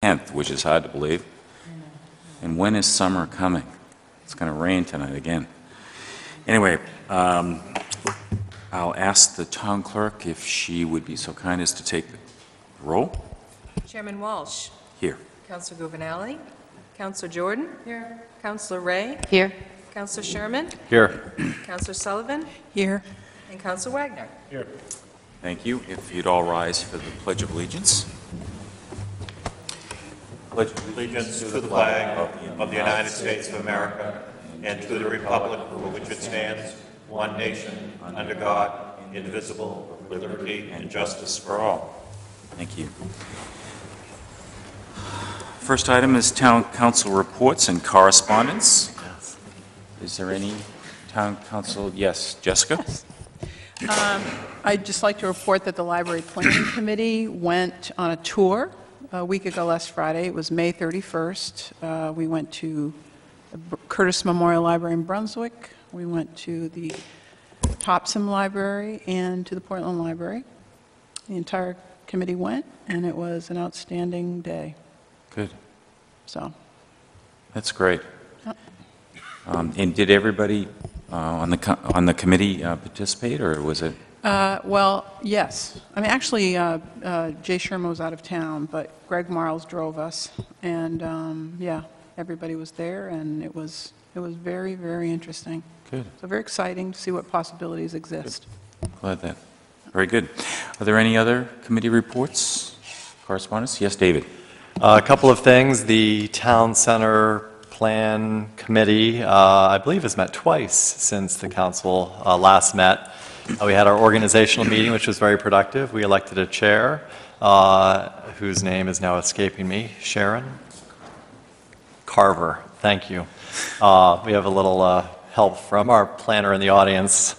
10th, which is hard to believe. And when is summer coming? It's going to rain tonight again. Anyway, I'll ask the town clerk if she would be so kind as to take the roll. Chairman Walsh. Here. Councilor Gouvernaile. Councilor Jordan. Here. Councilor Ray. Here. Councilor Sherman. Here. Councilor Sullivan. Here. And Councilor Wagner. Here. Thank you. If you'd all rise for the Pledge of Allegiance. Pledge of Allegiance to the flag of the United States of America and to the republic for which it stands, one nation, under God, indivisible, with liberty and justice for all. Thank you. First item is town council reports and correspondence. Is there any town council? Yes, Jessica? I'd just like to report that the Library Planning Committee went on a tour a week ago last Friday. It was May 31st. We went to the Curtis Memorial Library in Brunswick. We went to the Topsom Library and to the Portland Library. The entire committee went, and it was an outstanding day. Good. So. That's great. Yep. And did everybody on the committee participate, or was it? Well, yes. I mean, actually, Jay Sherman was out of town, but Greg Marles drove us, and yeah, everybody was there, and it was very, very interesting. Good. So very exciting to see what possibilities exist. Glad that. Very good. Are there any other committee reports, correspondence? Yes, David. A couple of things. The Town Center Plan Committee, I believe, has met twice since the council last met. We had our organizational meeting, which was very productive. We elected a chair, whose name is now escaping me, Sharon Carver. Thank you. We have a little help from our planner in the audience.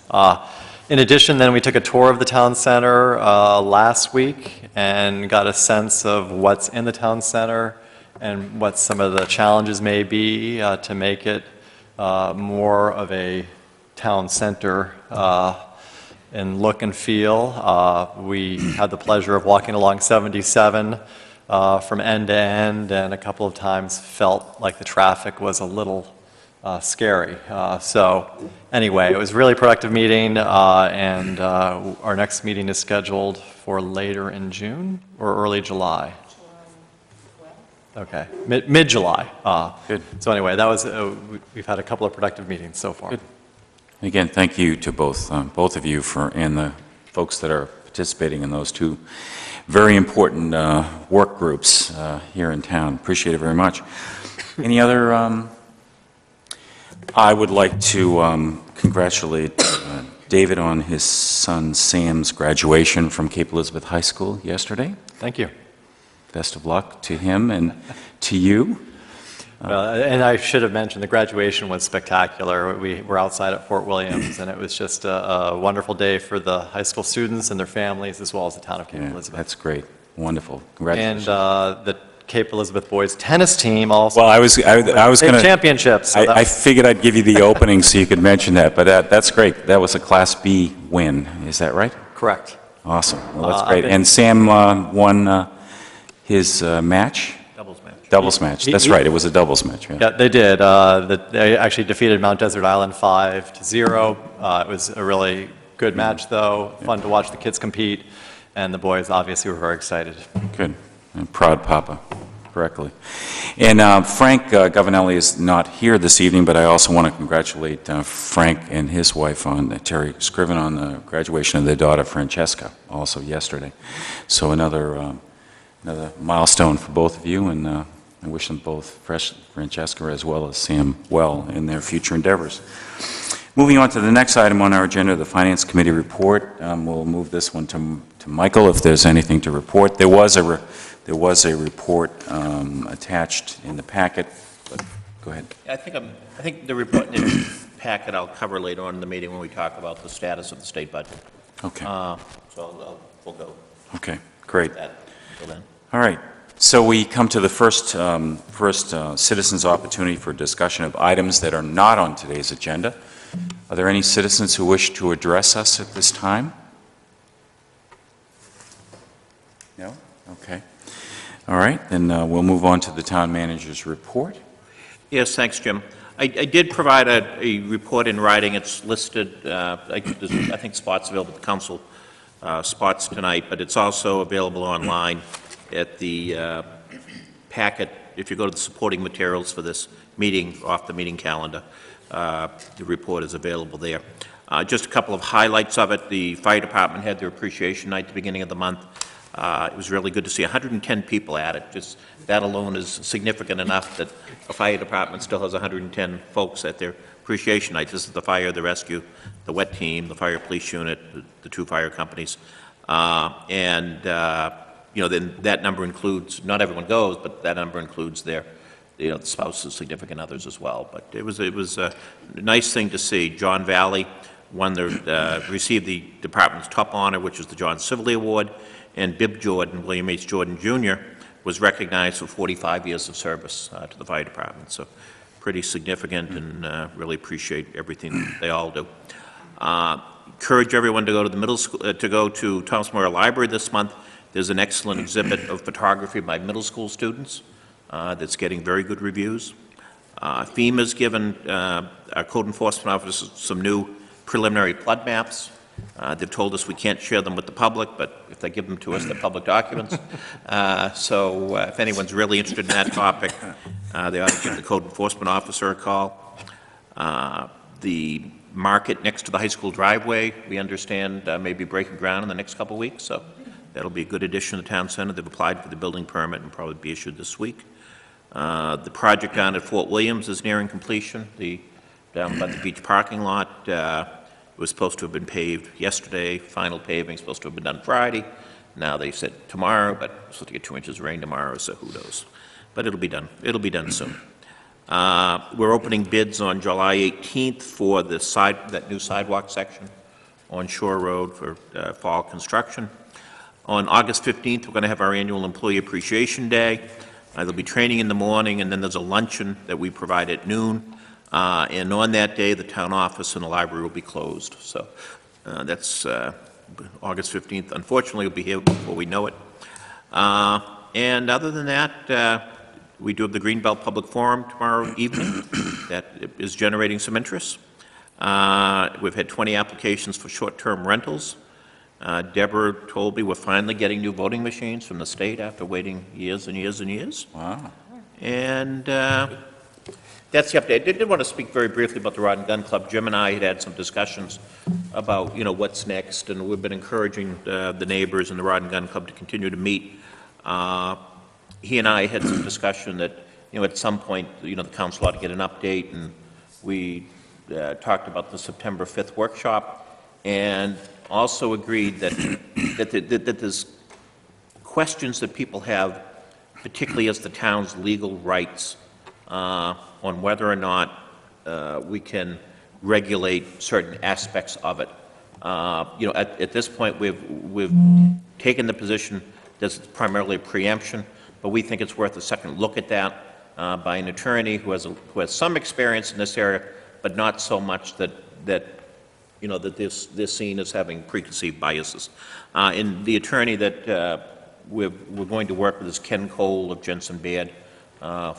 In addition, then we took a tour of the town center last week and got a sense of what's in the town center and what some of the challenges may be to make it more of a town center in look and feel. We had the pleasure of walking along 77 from end to end, and a couple of times felt like the traffic was a little scary. So anyway, it was a really productive meeting, and our next meeting is scheduled for later in June or early July. Okay, mid-July. Good. So anyway, that was we've had a couple of productive meetings so far. Good. Again, thank you to both of you and the folks that are participating in those two very important work groups here in town. Appreciate it very much. Any other? I would like to congratulate David on his son Sam's graduation from Cape Elizabeth High School yesterday. Thank you. Best of luck to him and to you. And I should have mentioned the graduation was spectacular. We were outside at Fort Williams, and it was just a wonderful day for the high school students and their families, as well as the town of Cape Elizabeth. That's great. Wonderful. Congratulations. And the Cape Elizabeth boys tennis team also. Well, I was going to championships. So I figured I'd give you the opening so you could mention that, but that's great. That was a Class B win. Is that right? Correct. Awesome. Well, that's great. And Sam won his match. Doubles match. That's right. It was a doubles match. Yeah, yeah they did. They actually defeated Mount Desert Island 5-0. It was a really good match, though. Fun to watch the kids compete, and the boys obviously were very excited. Good. And proud papa, correctly. And Frank Gouvernaile is not here this evening, but I also want to congratulate Frank and his wife, Terry Scriven, on the graduation of their daughter, Francesca, also yesterday. So another milestone for both of you, and I wish them both, Francesca as well as Sam, well in their future endeavors. Moving on to the next item on our agenda, the Finance Committee report. We'll move this one to Michael if there's anything to report. There was a report attached in the packet, but go ahead. I think the report in the packet I'll cover later on in the meeting when we talk about the status of the state budget. Okay. So we'll go. Okay, great. Until then. All right. So we come to the first citizens' opportunity for discussion of items that are not on today's agenda. Are there any citizens who wish to address us at this time? No? Okay. All right, then we'll move on to the town manager's report. Yes, thanks, Jim. I did provide a report in writing. It's listed, I think spots available at the council spots tonight, but it's also available online at the packet. If you go to the supporting materials for this meeting, off the meeting calendar, the report is available there. Just a couple of highlights of it. The fire department had their appreciation night at the beginning of the month. It was really good to see 110 people at it. Just that alone is significant enough that a fire department still has 110 folks at their appreciation night. This is the fire, the rescue, the wet team, the fire police unit, the 2 fire companies. You know, then that number includes, not everyone goes, but that number includes their, you know, the spouses, significant others as well. But it was a nice thing to see. John Valley received the department's top honor, which is the John Sibley Award, and Bib Jordan, William H. Jordan Jr., was recognized for 45 years of service to the fire department. So pretty significant, and really appreciate everything they all do. Encourage everyone to go to the middle school, to go to Thomas Memorial Library this month. There's an excellent exhibit of photography by middle school students that's getting very good reviews. FEMA's given our code enforcement officers some new preliminary flood maps. They've told us we can't share them with the public, but if they give them to us, they're public documents. So if anyone's really interested in that topic, they ought to give the code enforcement officer a call. The market next to the high school driveway, we understand, may be breaking ground in the next couple of weeks, so that'll be a good addition to the town center. They've applied for the building permit and probably be issued this week. The project down at Fort Williams is nearing completion. Down by the beach parking lot, it was supposed to have been paved yesterday. Final paving supposed to have been done Friday. Now they said tomorrow, but we're supposed to get 2 inches of rain tomorrow, so who knows. But it'll be done. It'll be done soon. We're opening bids on July 18th for that new sidewalk section on Shore Road for fall construction. On August 15th, we're going to have our annual Employee Appreciation Day. There'll be training in the morning, and then there's a luncheon that we provide at noon. And on that day, the town office and the library will be closed. So that's August 15th. Unfortunately, we'll be here before we know it. And other than that, we do have the Greenbelt Public Forum tomorrow evening. That is generating some interest. We've had 20 applications for short-term rentals. Deborah told me we're finally getting new voting machines from the state after waiting years and years and years. Wow. And that's the update. I did want to speak very briefly about the Rod and Gun Club. Jim and I had some discussions about, you know, what's next, and we've been encouraging the neighbors and the Rod and Gun Club to continue to meet. He and I had some discussion that, you know, at some point, you know, the council ought to get an update, and we talked about the September 5th workshop, and also agreed that there's questions that people have, particularly as the town's legal rights, on whether or not we can regulate certain aspects of it. You know, at this point, we've taken the position that it's primarily a preemption, but we think it's worth a second look at that by an attorney who has some experience in this area, but not so much that you know, that they're seen as having preconceived biases. And the attorney that we're going to work with is Ken Cole of Jensen Baird,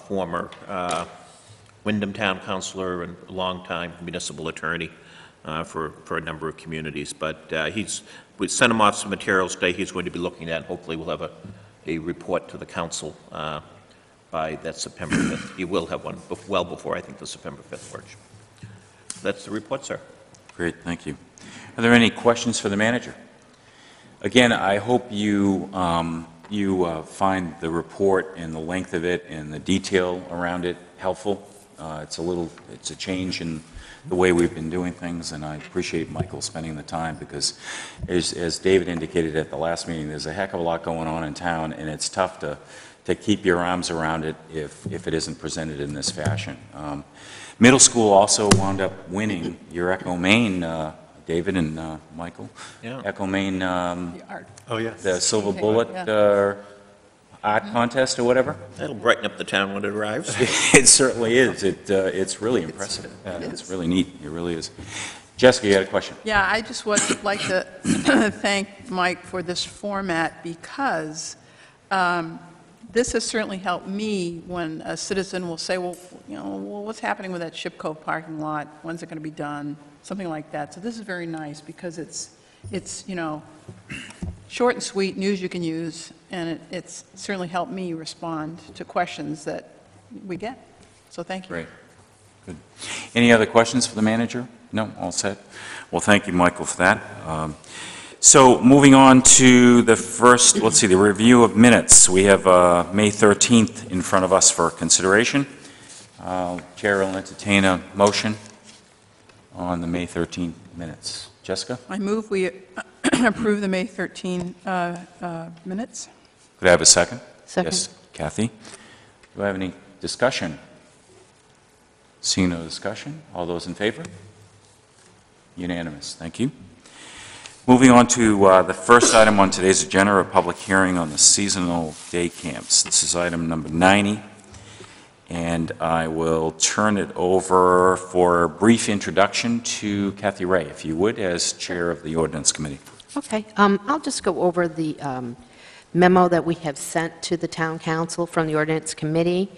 former Wyndham Town Councilor and longtime municipal attorney for a number of communities. But we sent him off some materials today he's going to be looking at. Hopefully we'll have a report to the council by that September 5th. He will have one well before, I think, the September 5th workshop. That's the report, sir. Great, thank you. Are there any questions for the manager? Again, I hope you find the report and the length of it and the detail around it helpful. It's a change in the way we've been doing things, and I appreciate Michael spending the time because, as David indicated at the last meeting, there's a heck of a lot going on in town, and it's tough to keep your arms around it if it isn't presented in this fashion. Middle school also wound up winning your Echo Maine, David and Michael. Yeah. Echo Maine, The art. Oh, yes. the Silver Okay, Bullet yeah. art contest or whatever. That'll brighten up the town when it arrives. It certainly is. It's really impressive. It's really neat. It really is. Jessica, you had a question? Yeah, I just would like to thank Mike for this format because this has certainly helped me when a citizen will say, well, what's happening with that Ship Cove parking lot? When's it going to be done? Something like that. So this is very nice because it's short and sweet, news you can use, and it's certainly helped me respond to questions that we get. So thank you. Great. Good. Any other questions for the manager? No? All set? Well, thank you, Michael, for that. So moving on to the first, let's see, the review of minutes. We have May 13th in front of us for consideration. Chair will entertain a motion on the May 13th minutes. Jessica? I move we approve the May 13 minutes. Could I have a second? Second. Yes, Kathy. Do I have any discussion? Seeing no discussion, all those in favor? Unanimous, thank you. Moving on to the first item on today's agenda, a public hearing on the seasonal day camps. This is item number 90, and I will turn it over for a brief introduction to Kathy Ray, if you would, as chair of the ordinance committee. Okay, I'll just go over the memo that we have sent to the town council from the ordinance committee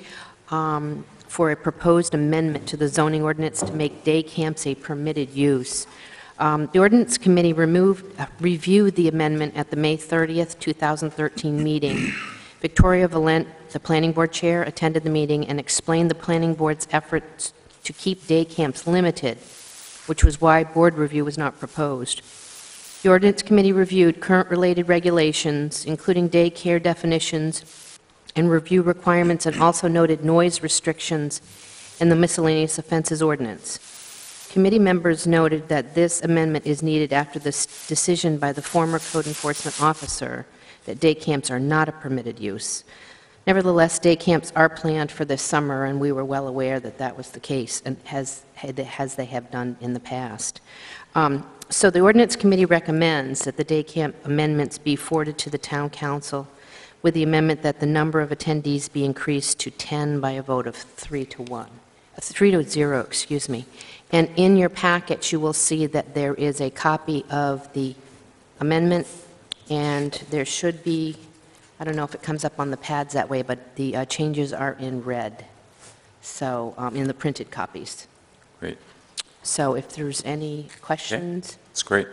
for a proposed amendment to the zoning ordinance to make day camps a permitted use. The ordinance committee reviewed the amendment at the May 30th, 2013 meeting. Victoria Valent, the planning board chair, attended the meeting and explained the planning board's efforts to keep day camps limited, which was why board review was not proposed. The ordinance committee reviewed current related regulations, including daycare definitions and review requirements, and also noted noise restrictions in the miscellaneous offenses ordinance. Committee members noted that this amendment is needed after this decision by the former code enforcement officer that day camps are not a permitted use. Nevertheless, day camps are planned for this summer, and we were well aware that that was the case, and as they have done in the past. So the ordinance committee recommends that the day camp amendments be forwarded to the town council with the amendment that the number of attendees be increased to 10 by a vote of 3 to 0, excuse me. And in your packets, you will see that there is a copy of the amendment, and there should be, I don't know if it comes up on the pads that way, but the changes are in red, so in the printed copies. Great. So if there's any questions. That's great.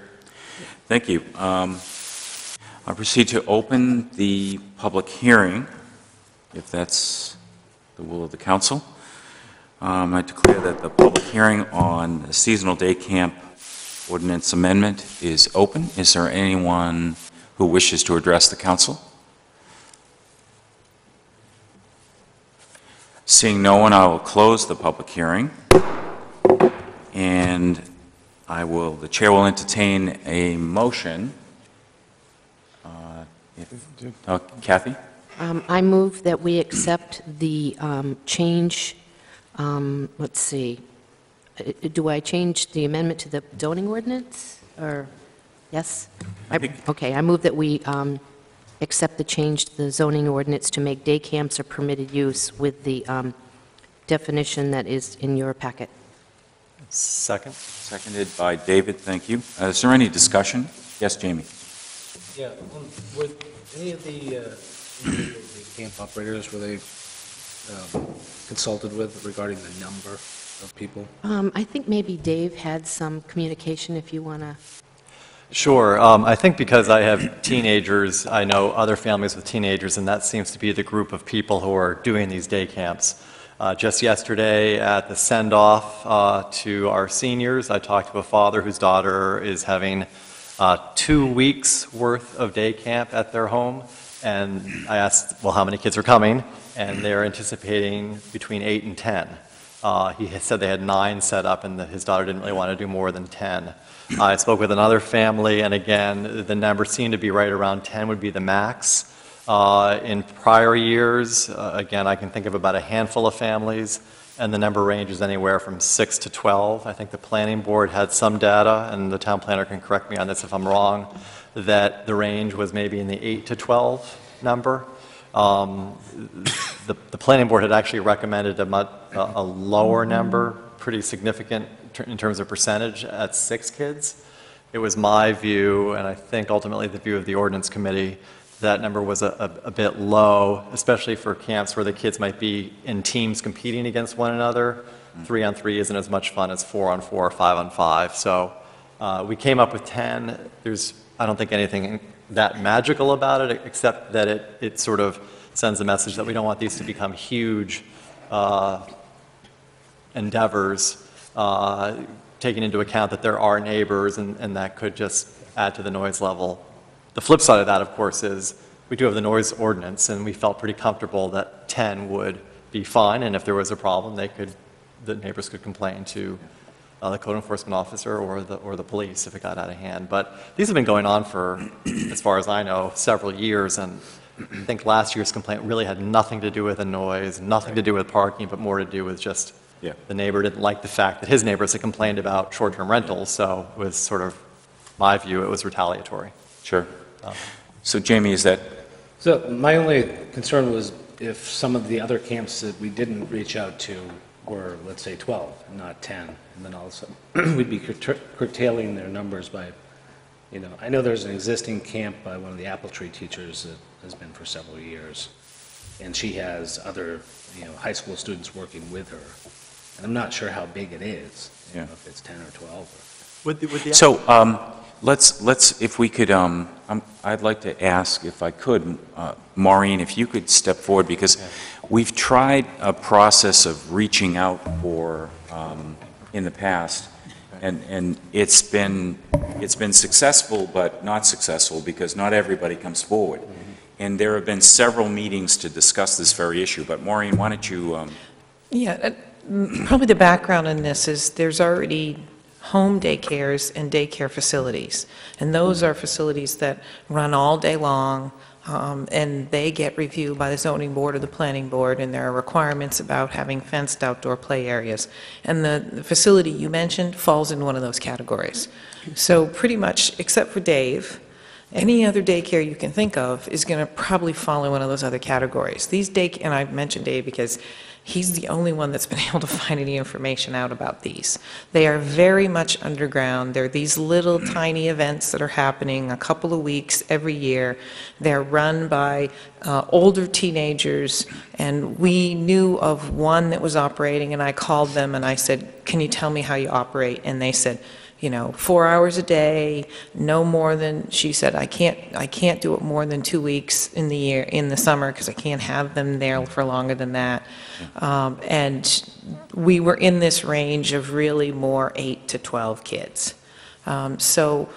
Thank you. I'll proceed to open the public hearing, if that's the will of the council. I declare that the public hearing on the seasonal day camp ordinance amendment is open. Is there anyone who wishes to address the council? Seeing no one, I will close the public hearing, and the chair will entertain a motion. Kathy? I move that we accept the change, let's see, do I change the amendment to the zoning ordinance, or, yes? Okay, I move that we accept the change to the zoning ordinance to make day camps a permitted use with the definition that is in your packet. Second. Seconded by David, thank you. Is there any discussion? Yes, Jamie? Yeah, were any of the camp operators, were they consulted with regarding the number of people? I think maybe Dave had some communication, if you want to. Sure. I think because I have teenagers, I know other families with teenagers, and that seems to be the group of people who are doing these day camps. Just yesterday at the send-off to our seniors, I talked to a father whose daughter is having 2 weeks worth of day camp at their home, and I asked, well, how many kids are coming? And they're anticipating between 8 and 10. He had said they had 9 set up, and his daughter didn't really want to do more than 10. I spoke with another family, and again, the number seemed to be right around 10 would be the max. In prior years, again, I can think of about a handful of families, and the number ranges anywhere from 6 to 12. I think the planning board had some data, and the town planner can correct me on this if I'm wrong, that the range was maybe in the 8 to 12 number. The planning board had actually recommended a lower number, pretty significant in terms of percentage, at 6 kids. It was my view, and I think ultimately the view of the ordinance committee, that number was a bit low, especially for camps where the kids might be in teams competing against one another. 3-on-3 isn't as much fun as 4-on-4 or 5-on-5. So we came up with 10. I don't think anything that magical about it, except that it sort of sends a message that we don't want these to become huge endeavors, taking into account that there are neighbors and that could just add to the noise level. The flip side of that, of course, is we do have the noise ordinance, and we felt pretty comfortable that 10 would be fine, and if there was a problem, the neighbors could complain to the code enforcement officer or the police if it got out of hand. But these have been going on for, as far as I know, several years, and I think last year's complaint really had nothing to do with the noise, nothing to do with parking, but more to do with just the neighbor didn't like the fact that his neighbors had complained about short-term rentals, so it was sort of, my view, it was retaliatory. Sure. So Jamie, is that? So my only concern was if some of the other camps that we didn't reach out to were, let's say, 12, not 10, and then all of a sudden we'd be curtailing their numbers by, I know there's an existing camp by one of the Apple Tree teachers that has been for several years, and she has other, high school students working with her, and I'm not sure how big it is, if it's 10 or 12. So let's, if we could, I'd like to ask, if I could, Maureen, if you could step forward, because we've tried a process of reaching out for, in the past, and it's been successful, but not successful, because not everybody comes forward. And there have been several meetings to discuss this very issue, but Maureen, why don't you... Probably the background in this is there's already home daycares and daycare facilities, and those are facilities that run all day long, and they get reviewed by the zoning board or the planning board, and there are requirements about having fenced outdoor play areas. And the facility you mentioned falls in one of those categories. So pretty much, except for Dave, any other daycare you can think of is going to probably fall in one of those other categories. And I mentioned Dave because he's the only one that's been able to find any information out about these. They are very much underground. They're these little tiny events that are happening a couple of weeks every year. They're run by older teenagers, and we knew of one that was operating, and I called them and I said, can you tell me how you operate? And they said, 4 hours a day, no more than, she said, I can't do it more than 2 weeks in the year, in the summer, because I can't have them there for longer than that. And we were in this range of really more 8 to 12 kids. So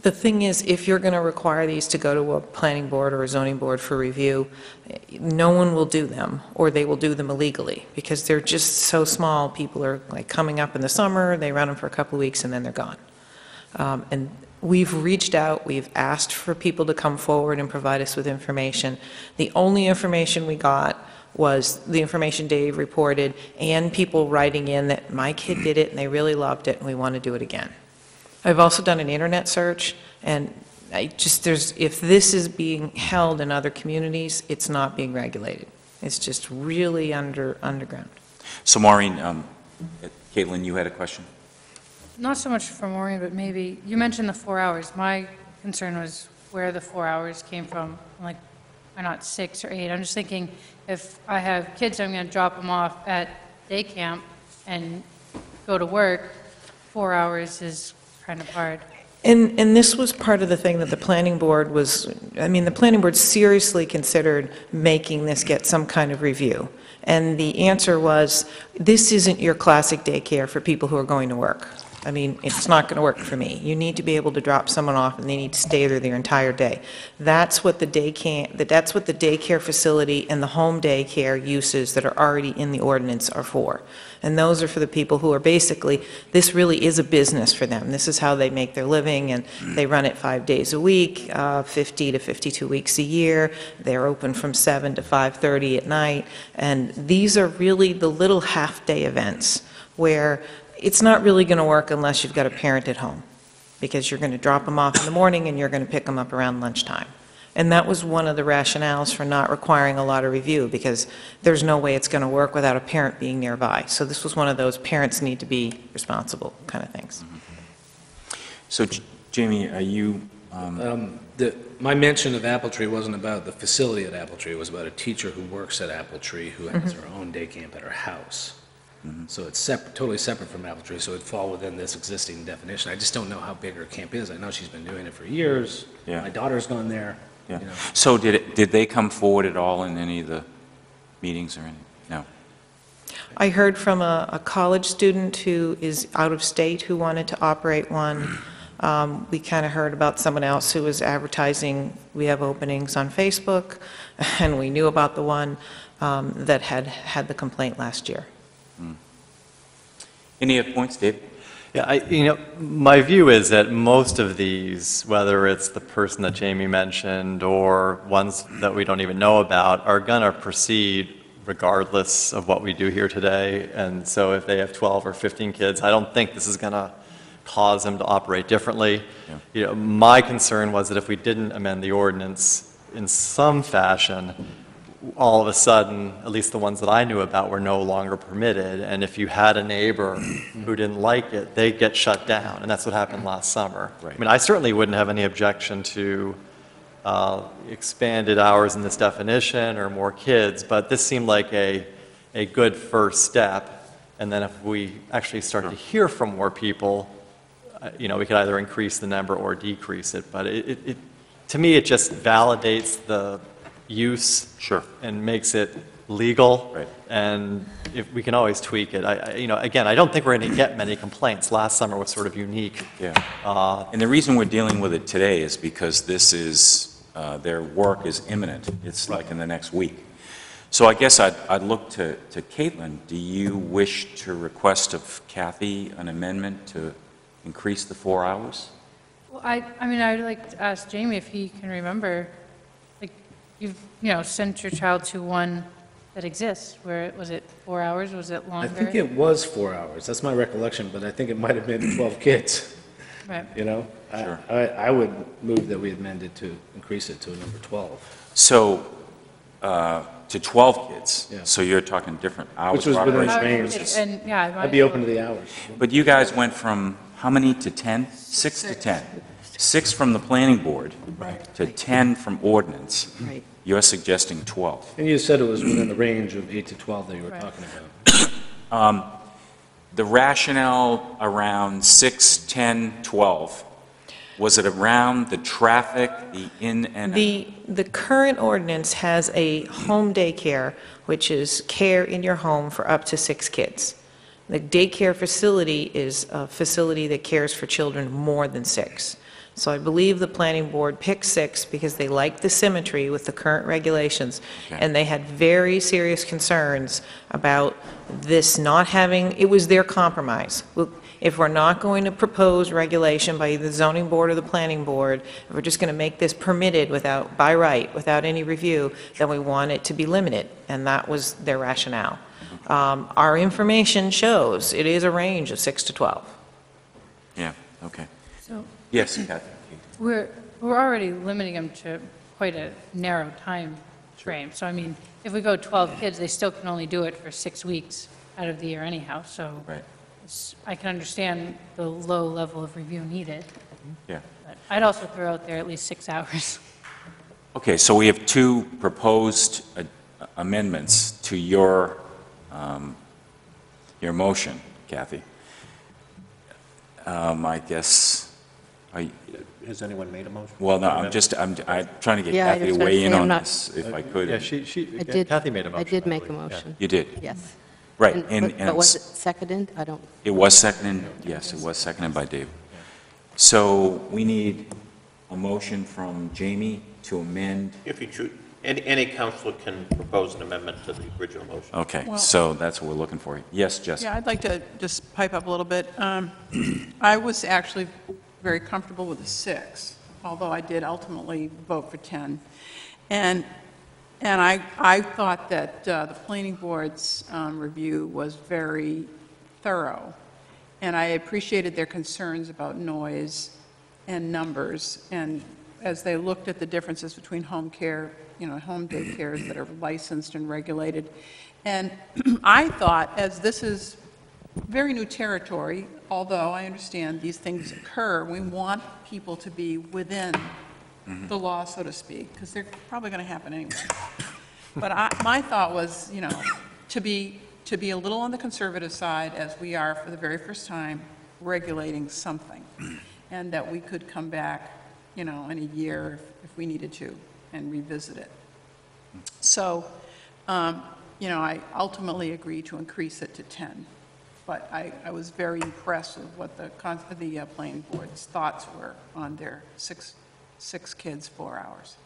the thing is, if you're going to require these to go to a planning board or a zoning board for review, no one will do them, or they will do them illegally, because they're just so small. People are like coming up in the summer, they run them for a couple of weeks, and then they're gone. And we've reached out, we've asked for people to come forward and provide us with information. The only information we got was the information Dave reported, and people writing in that my kid did it and they really loved it and we want to do it again. I've also done an internet search, and if this is being held in other communities, it's not being regulated. It's just really underground. So Maureen, Caitlin, you had a question? Not so much for Maureen, but maybe, you mentioned the 4 hours. My concern was where the 4 hours came from. Like, why not 6 or 8? I'm just thinking, if I have kids, I'm going to drop them off at day camp and go to work, 4 hours is kind of hard. And this was part of the thing that the planning board the planning board seriously considered making this get some kind of review. And the answer was, this isn't your classic daycare for people who are going to work. It's not going to work for me. You need to be able to drop someone off, and they need to stay there their entire day. That's what the daycare facility and the home daycare uses that are already in the ordinance are for. And those are for the people who are basically, this really is a business for them. This is how they make their living, and they run it 5 days a week, 50 to 52 weeks a year. They're open from 7 to 5:30 at night. And these are really the little half-day events where it's not really going to work unless you've got a parent at home, because you're going to drop them off in the morning and you're going to pick them up around lunchtime. And that was one of the rationales for not requiring a lot of review, because there's no way it's going to work without a parent being nearby. So this was one of those parents need to be responsible kind of things. So Jamie, are you... my mention of Apple Tree wasn't about the facility at Apple Tree, it was about a teacher who works at Apple Tree who has her own day camp at her house. So it's separate, totally separate from Apple Tree, so it'd fall within this existing definition. I just don't know how big her camp is. I know she's been doing it for years. Yeah. My daughter's gone there. Yeah. You know. So did they come forward at all in any of the meetings or anything? No. I heard from a college student who is out of state who wanted to operate one. We kind of heard about someone else who was advertising, we have openings on Facebook, and we knew about the one that had the complaint last year. Any other points, Dave? Yeah, my view is that most of these, whether it's the person that Jamie mentioned or ones that we don't even know about, are going to proceed regardless of what we do here today. And so if they have 12 or 15 kids, I don't think this is going to cause them to operate differently. Yeah. My concern was that if we didn't amend the ordinance in some fashion, all of a sudden, at least the ones that I knew about, were no longer permitted. And if you had a neighbor who didn't like it, they'd get shut down. And that's what happened last summer. Right. I mean, I certainly wouldn't have any objection to expanded hours in this definition or more kids, but this seemed like a good first step. And then if we actually start to hear from more people, we could either increase the number or decrease it. But to me, it just validates the use. Sure. And makes it legal. Right. And if we can always tweak it. Again, I don't think we're going to get many complaints. Last summer was sort of unique. Yeah. And the reason we're dealing with it today is because this is, their work is imminent. It's like in the next week. So I guess I'd look to Caitlin. Do you wish to request of Kathy an amendment to increase the 4 hours? Well, I mean, I would like to ask Jamie if he can remember, like, you've, sent your child to one that exists, where, was it 4 hours, was it longer? I think it was 4 hours. That's my recollection, but I think it might have been 12 kids. Right. Sure. I would move that we amend it to increase it to a number 12. So, to 12 kids? Yeah. So you're talking different hours Which was of within operation? range. And, yeah. I'd be open to the hours. But you guys went from how many to 10? 6 to 10. 6 from the planning board to 10 from ordinance. Right. You're suggesting 12. And you said it was within the range of 8 to 12 that you were Right. talking about. The rationale around 6, 10, 12, was it around the traffic, the in and out? The current ordinance has a home daycare, which is care in your home for up to 6 kids. The daycare facility is a facility that cares for children more than 6. So I believe the planning board picked 6 because they liked the symmetry with the current regulations, Okay. and they had very serious concerns about this not having, it was their compromise. If we're not going to propose regulation by either the zoning board or the planning board, if we're just going to make this permitted by right, without any review, then we want it to be limited, and that was their rationale. Our information shows it is a range of 6 to 12. Yeah, okay. So Yes, Kathy. we're already limiting them to quite a narrow time frame. So, I mean, if we go 12 kids, they still can only do it for 6 weeks out of the year anyhow. So Right, I can understand the low level of review needed. yeah. But I'd also throw out there at least 6 hours. Okay, so we have 2 proposed amendments to your motion, Kathy. I guess, Has anyone made a motion? well, no, I'm trying to get Yeah, I Kathy was to gonna weigh say, in I'm on not- this, if I could. Yeah, Kathy made a motion. I did make a believe. Yeah. motion, You did, yes. right. But was it seconded? I don't, It was seconded, yes, it was seconded by Dave. So we need a motion from Jamie to amend, If you choose, any counselor can propose an amendment to the original motion. okay, Well- so that's what we're looking for. Yes, Jessica? Yeah, I'd like to just pipe up a little bit. I was actually very comfortable with the 6, although I did ultimately vote for 10. And I thought that the planning board's review was very thorough, and I appreciated their concerns about noise and numbers, and as they looked at the differences between home care, home daycares that are licensed and regulated. And I thought, as this is very new territory, although I understand these things occur, we want people to be within the law, so to speak, because they're probably going to happen anyway. But my thought was, to be a little on the conservative side, as we are for the very first time, regulating something, and that we could come back, in a year if we needed to, and revisit it. So, I ultimately agreed to increase it to 10, but I was very impressed with what the planning board's thoughts were on their six kids, 4 hours.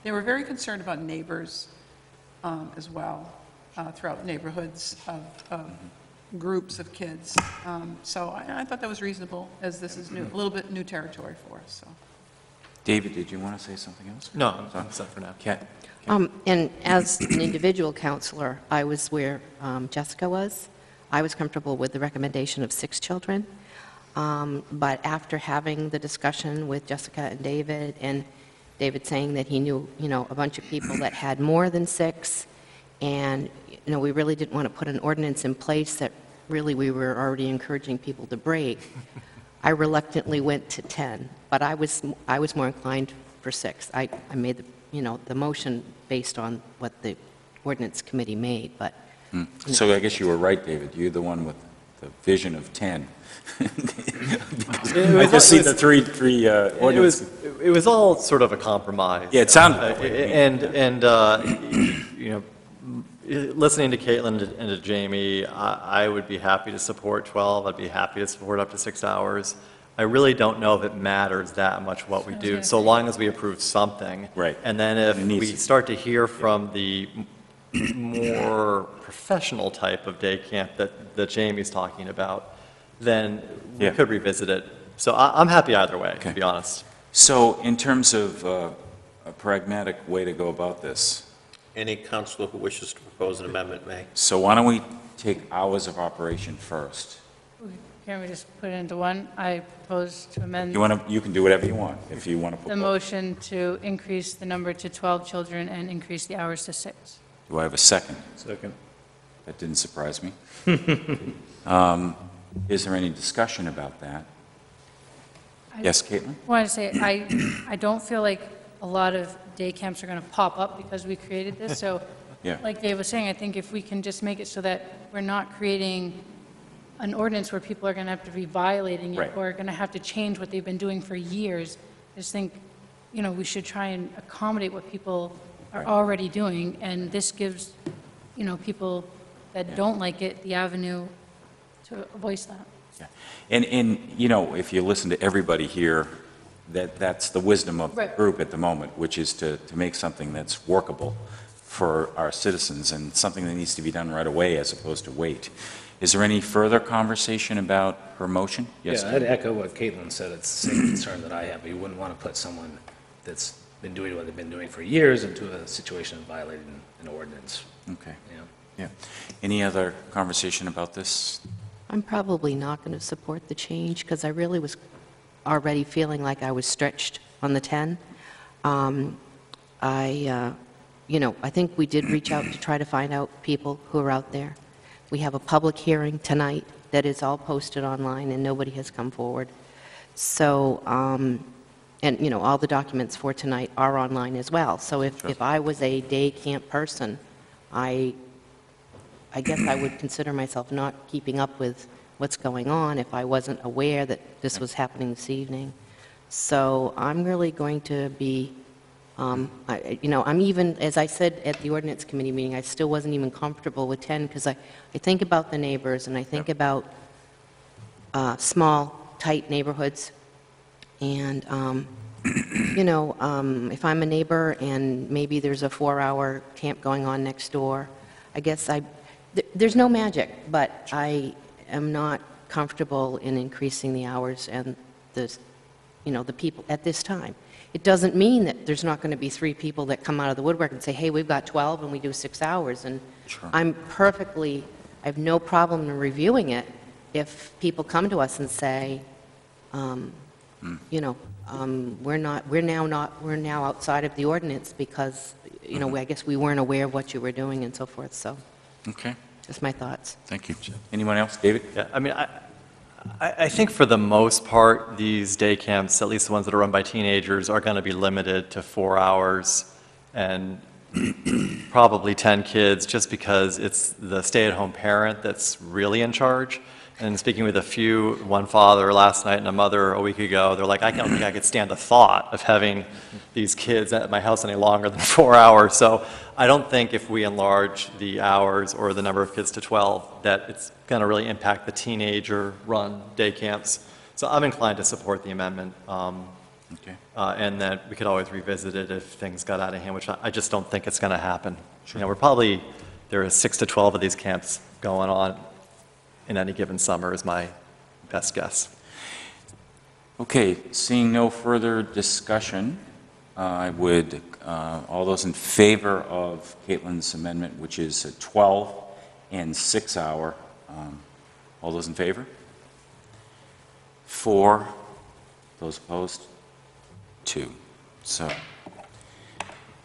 They were very concerned about neighbors as well, throughout neighborhoods of groups of kids. So I thought that was reasonable, as this is new, a little bit new territory for us, so. David, did you want to say something else? No, I'm set for now. Kat? And as an individual counselor, I was where Jessica was. I was comfortable with the recommendation of 6 children. But after having the discussion with Jessica and David saying that he knew, a bunch of people that had more than 6, and, we really didn't want to put an ordinance in place that really we were already encouraging people to break, I reluctantly went to 10. But I was more inclined for 6. I made the motion based on what the ordinance committee made, but... So I guess you were right, David. You're the one with the vision of 10. I just see the three ordinances. It was all sort of a compromise. Yeah, it sounded that way. Listening to Caitlin and to Jamie, I would be happy to support 12. I'd be happy to support up to 6 hours. I really don't know if it matters that much what we do, so long as we approve something. Right. And then if we start to hear from the more professional type of day camp that Jamie's talking about, then we could revisit it. So I'm happy either way, to be honest. So in terms of a pragmatic way to go about this, Any counselor who wishes to propose an amendment may. so why don't we take hours of operation first? Can't we just put it into one? I propose to amend You can do whatever you want, if you want to the propose. motion to increase the number to 12 children and increase the hours to 6. Do I have a second? Second. That didn't surprise me. Is there any discussion about that? Yes, Caitlin? I want to say, I don't feel like a lot of day camps are going to pop up because we created this, so, Yeah. like Dave was saying, I think if we can just make it so that we're not creating an ordinance where people are going to have to be violating it, Right. or are going to have to change what they've been doing for years, I just think, we should try and accommodate what people are already doing, and this gives, people that don't like it the avenue to voice that. Yeah. And if you listen to everybody here, that's the wisdom of the Right. group at the moment, which is to make something that's workable for our citizens and something that needs to be done right away as opposed to wait. Is there any further conversation about her motion? Yes? Yeah, I'd echo what Caitlin said. It's the same concern that I have. You wouldn't want to put someone that's been doing what they've been doing for years into a situation of violating an ordinance. Okay. Yeah. Any other conversation about this? I'm probably not going to support the change because I really was already feeling like I was stretched on the 10. I think we did reach out to try to find out people who are out there. We have a public hearing tonight that is all posted online and nobody has come forward. So, all the documents for tonight are online as well. So if I was a day camp person, I guess I would consider myself not keeping up with what's going on if I wasn't aware that this was happening this evening. So I'm really going to be, I'm even, as I said at the ordinance committee meeting, I still wasn't even comfortable with 10 because I think about the neighbors and I think about small, tight neighborhoods. And, if I'm a neighbor and maybe there's a 4-hour camp going on next door, I guess there's no magic, but I am not comfortable in increasing the hours and the people at this time. It doesn't mean that there's not going to be 3 people that come out of the woodwork and say, hey, we've got 12 and we do 6 hours. And Sure. I have no problem in reviewing it if people come to us and say, we're now outside of the ordinance because, I guess we weren't aware of what you were doing and so forth. So Okay, just my thoughts. thank you. Anyone else? David? Yeah, I mean, I think for the most part, these day camps, at least the ones that are run by teenagers, are going to be limited to 4 hours and probably 10 kids, just because it's the stay-at-home parent that's really in charge. And speaking with one father last night and a mother a week ago, they're like, I don't think I could stand the thought of having these kids at my house any longer than 4 hours. So I don't think if we enlarge the hours or the number of kids to 12, that it's going to really impact the teenager-run day camps. So I'm inclined to support the amendment. Okay. And that we could always revisit it if things got out of hand, which I just don't think it's going to happen. Sure. You know, there are 6 to 12 of these camps going on in any given summer is my best guess. Okay, seeing no further discussion, I would, all those in favor of Caitlin's amendment, which is a 12 and 6 hour, all those in favor? 4, those opposed? 2. So,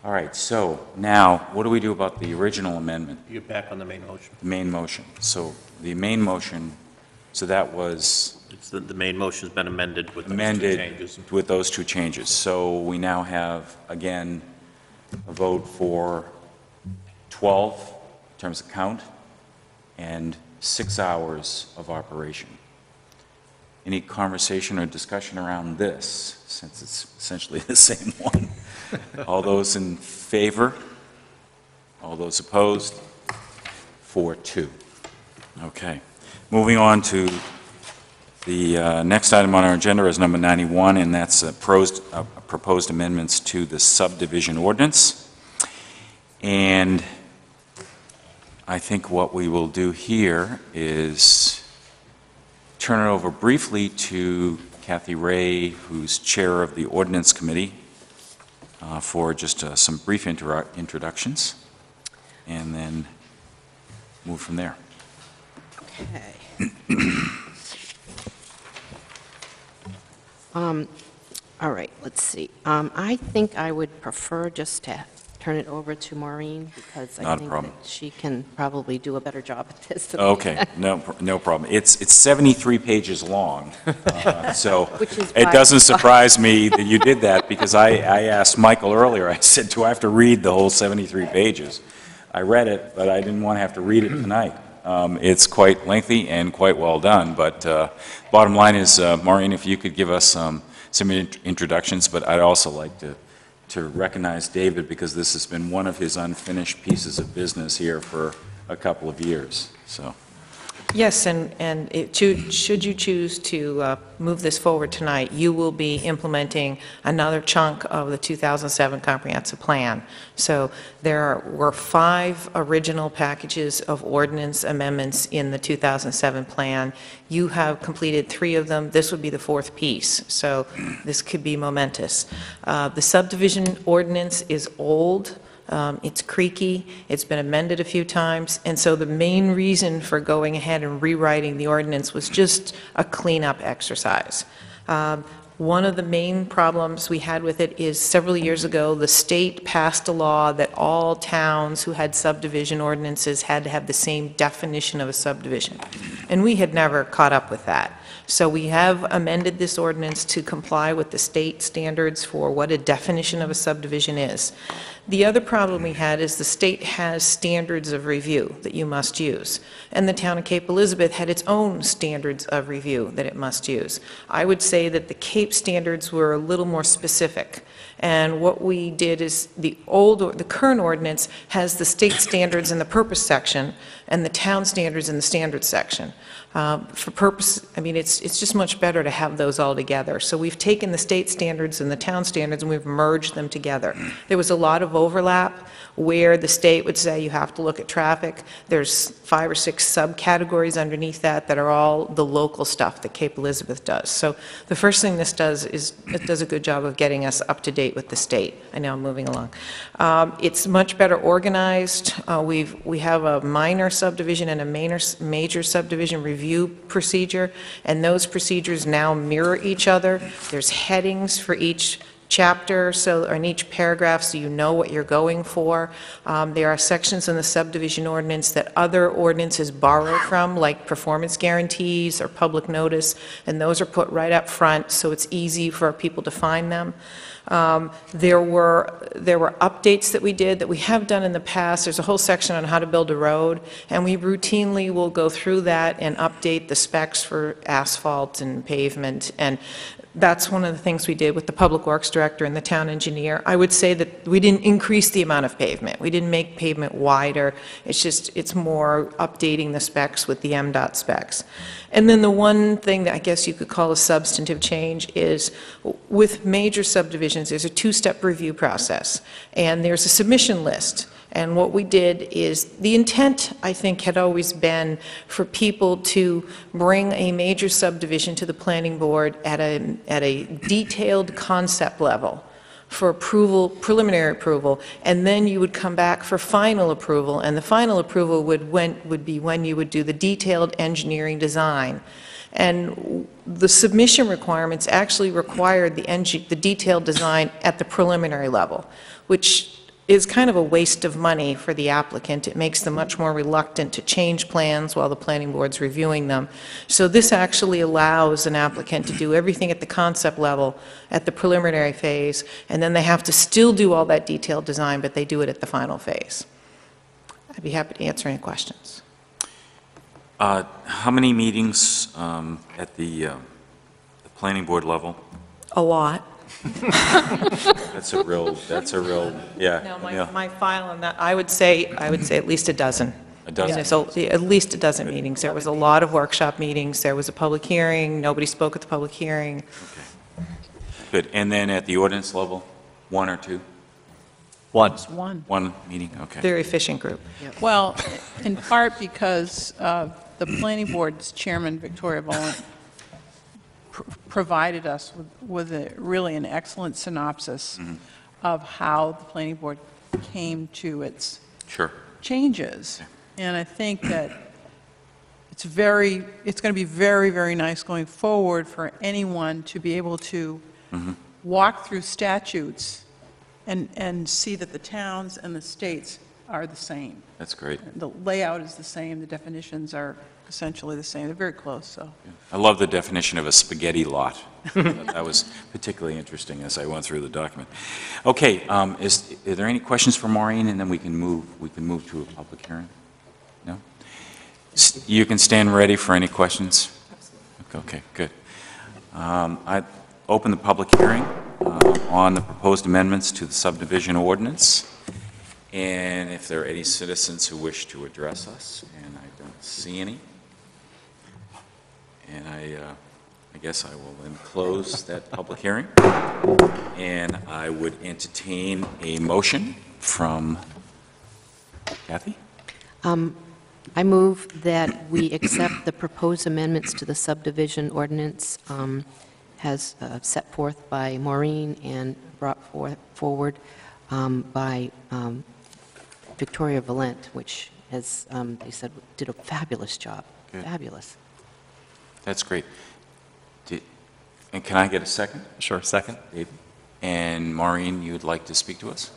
all right, so now, what do we do about the original amendment? You're back on the main motion. The main motion. So the main motion, so that was The main motion's been amended with those two amended changes. with those 2 changes. So we now have, again, a vote for 12 in terms of count and 6 hours of operation. Any conversation or discussion around this, since it's essentially the same one? All those in favor? All those opposed? 4-2. Okay. Moving on to the next item on our agenda is number 91, and that's proposed amendments to the subdivision ordinance. And I think what we will do here is turn it over briefly to Kathy Ray, who's chair of the Ordinance Committee, for just some brief introductions, and then move from there. Okay. All right, let's see. I think I would prefer just to turn it over to Maureen, because I Not a think problem. that she can probably do a better job at this than I Okay, can. no problem. It's 73 pages long, so Which is it why- doesn't surprise me that you did that, because I asked Michael earlier, I said, do I have to read the whole 73 pages? I read it, but I didn't want to have to read it tonight. It's quite lengthy and quite well done, but bottom line is, Maureen, if you could give us some introductions, but I'd also like to recognize David, because this has been one of his unfinished pieces of business here for a couple of years, so. Yes, and should you choose to move this forward tonight, you will be implementing another chunk of the 2007 comprehensive plan. So there were 5 original packages of ordinance amendments in the 2007 plan. You have completed 3 of them. This would be the 4th piece, so this could be momentous. The subdivision ordinance is old. It's creaky, it's been amended a few times, and so the main reason for going ahead and rewriting the ordinance was just a cleanup exercise. One of the main problems we had with it is several years ago, the state passed a law that all towns who had subdivision ordinances had to have the same definition of a subdivision, and we had never caught up with that. So we have amended this ordinance to comply with the state standards for what a definition of a subdivision is. The other problem we had is the state has standards of review that you must use, and the town of Cape Elizabeth had its own standards of review that it must use. I would say that the Cape standards were a little more specific, and what we did is the current ordinance has the state standards in the purpose section and the town standards in the standards section. For purpose, I mean, it's just much better to have those all together. So we've taken the state standards and the town standards and we've merged them together. There was a lot of overlap where the state would say you have to look at traffic. There's 5 or 6 subcategories underneath that that are all the local stuff that Cape Elizabeth does. So the first thing this does is it does a good job of getting us up to date with the state. I know I'm moving along. It's much better organized. We have a minor subdivision and a major subdivision review procedure, and those procedures now mirror each other. There's headings for each chapter, so, or in each paragraph, so you know what you're going for. There are sections in the subdivision ordinance that other ordinances borrow from, like performance guarantees or public notice, and those are put right up front, so it's easy for people to find them. There were updates that we did that we have done in the past. There's a whole section on how to build a road, and we routinely will go through that and update the specs for asphalt and pavement, and that's one of the things we did with the Public Works Director and the town engineer. I would say that we didn't increase the amount of pavement. We didn't make pavement wider. It's more updating the specs with the MDOT specs. And then the one thing that I guess you could call a substantive change is with major subdivisions, there's a two-step review process, and there's a submission list. And what we did is, the intent, I think, had always been for people to bring a major subdivision to the planning board at a detailed concept level for approval, preliminary approval, and then you would come back for final approval, and the final approval would be when you would do the detailed engineering design. And the submission requirements actually required the detailed design at the preliminary level, which is kind of a waste of money for the applicant. It makes them much more reluctant to change plans while the planning board's reviewing them. So this actually allows an applicant to do everything at the concept level at the preliminary phase, and then they have to still do all that detailed design, but they do it at the final phase. I'd be happy to answer any questions. How many meetings at the planning board level? A lot. That's a real, yeah. No, yeah. my file on that, I would say at least a dozen. A dozen? Yeah, so at least a dozen meetings. There was a lot of workshop meetings. There was a public hearing. Nobody spoke at the public hearing. Okay. Good. And then at the ordinance level, one or two? One. One. One meeting, okay. Very efficient group. Well, in part because the planning board's chairman, Victoria Volent, provided us with really an excellent synopsis of how the planning board came to its changes. And I think that it's going to be very, very nice going forward for anyone to be able to walk through statutes and see that the towns and the states are the same. That's great. The layout is the same, the definitions are essentially the same. They're very close, so. I love the definition of a spaghetti lot. That was particularly interesting as I went through the document. Okay, are there any questions for Maureen, and then we can move to a public hearing? No? You can stand ready for any questions? Okay, good. I open the public hearing on the proposed amendments to the subdivision ordinance. And if there are any citizens who wish to address us, and I don't see any, and I guess I will then close that public hearing, and I would entertain a motion from Kathy. I move that we accept the proposed amendments to the subdivision ordinance as set forth by Maureen and brought forward by Victoria Volent, which, as they said, did a fabulous job. Good. Fabulous. That's great. And can I get a second? Sure, second. Dave? And Maureen, you would like to speak to us?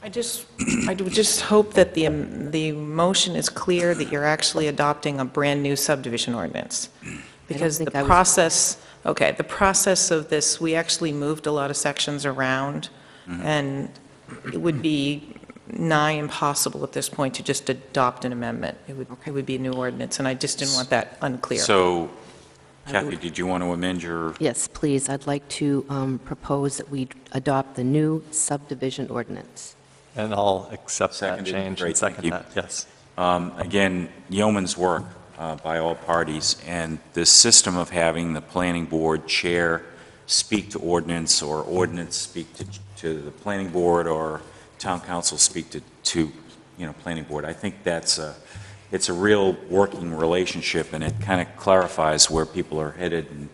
I would just hope that the motion is clear that you're actually adopting a brand-new subdivision ordinance. Because the process, the process of this, we actually moved a lot of sections around, and it would be nigh impossible at this point to just adopt an amendment. It would be a new ordinance, and I just didn't want that unclear. So, Kathy, did you want to amend your... Yes, please. I'd like to propose that we adopt the new subdivision ordinance. And I'll accept that Seconded. change Great, and second thank you. that, yes. Again, yeoman's work by all parties, and this system of having the planning board chair speak to ordinance, or ordinance speak to the planning board, or town council speak to planning board, I think it's a real working relationship, and it kind of clarifies where people are headed and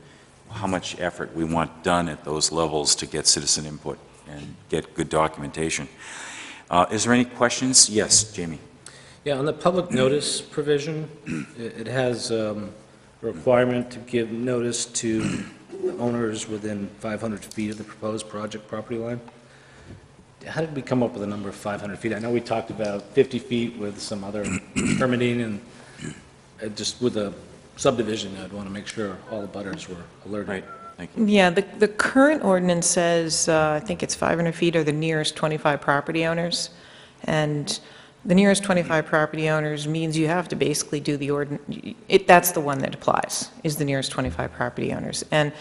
how much effort we want done at those levels to get citizen input and get good documentation. Is there any questions? Yes, Jamie. Yeah, on the public notice provision, it has a requirement to give notice to owners within 500 feet of the proposed project property line. How did we come up with a number of 500 feet? I know we talked about 50 feet with some other permitting, and just with a subdivision, I'd want to make sure all the butters were alerted. Right, thank you. Yeah, the current ordinance says, I think it's 500 feet or the nearest 25 property owners. And the nearest 25 property owners means you have to basically do the that's the one that applies, is the nearest 25 property owners. And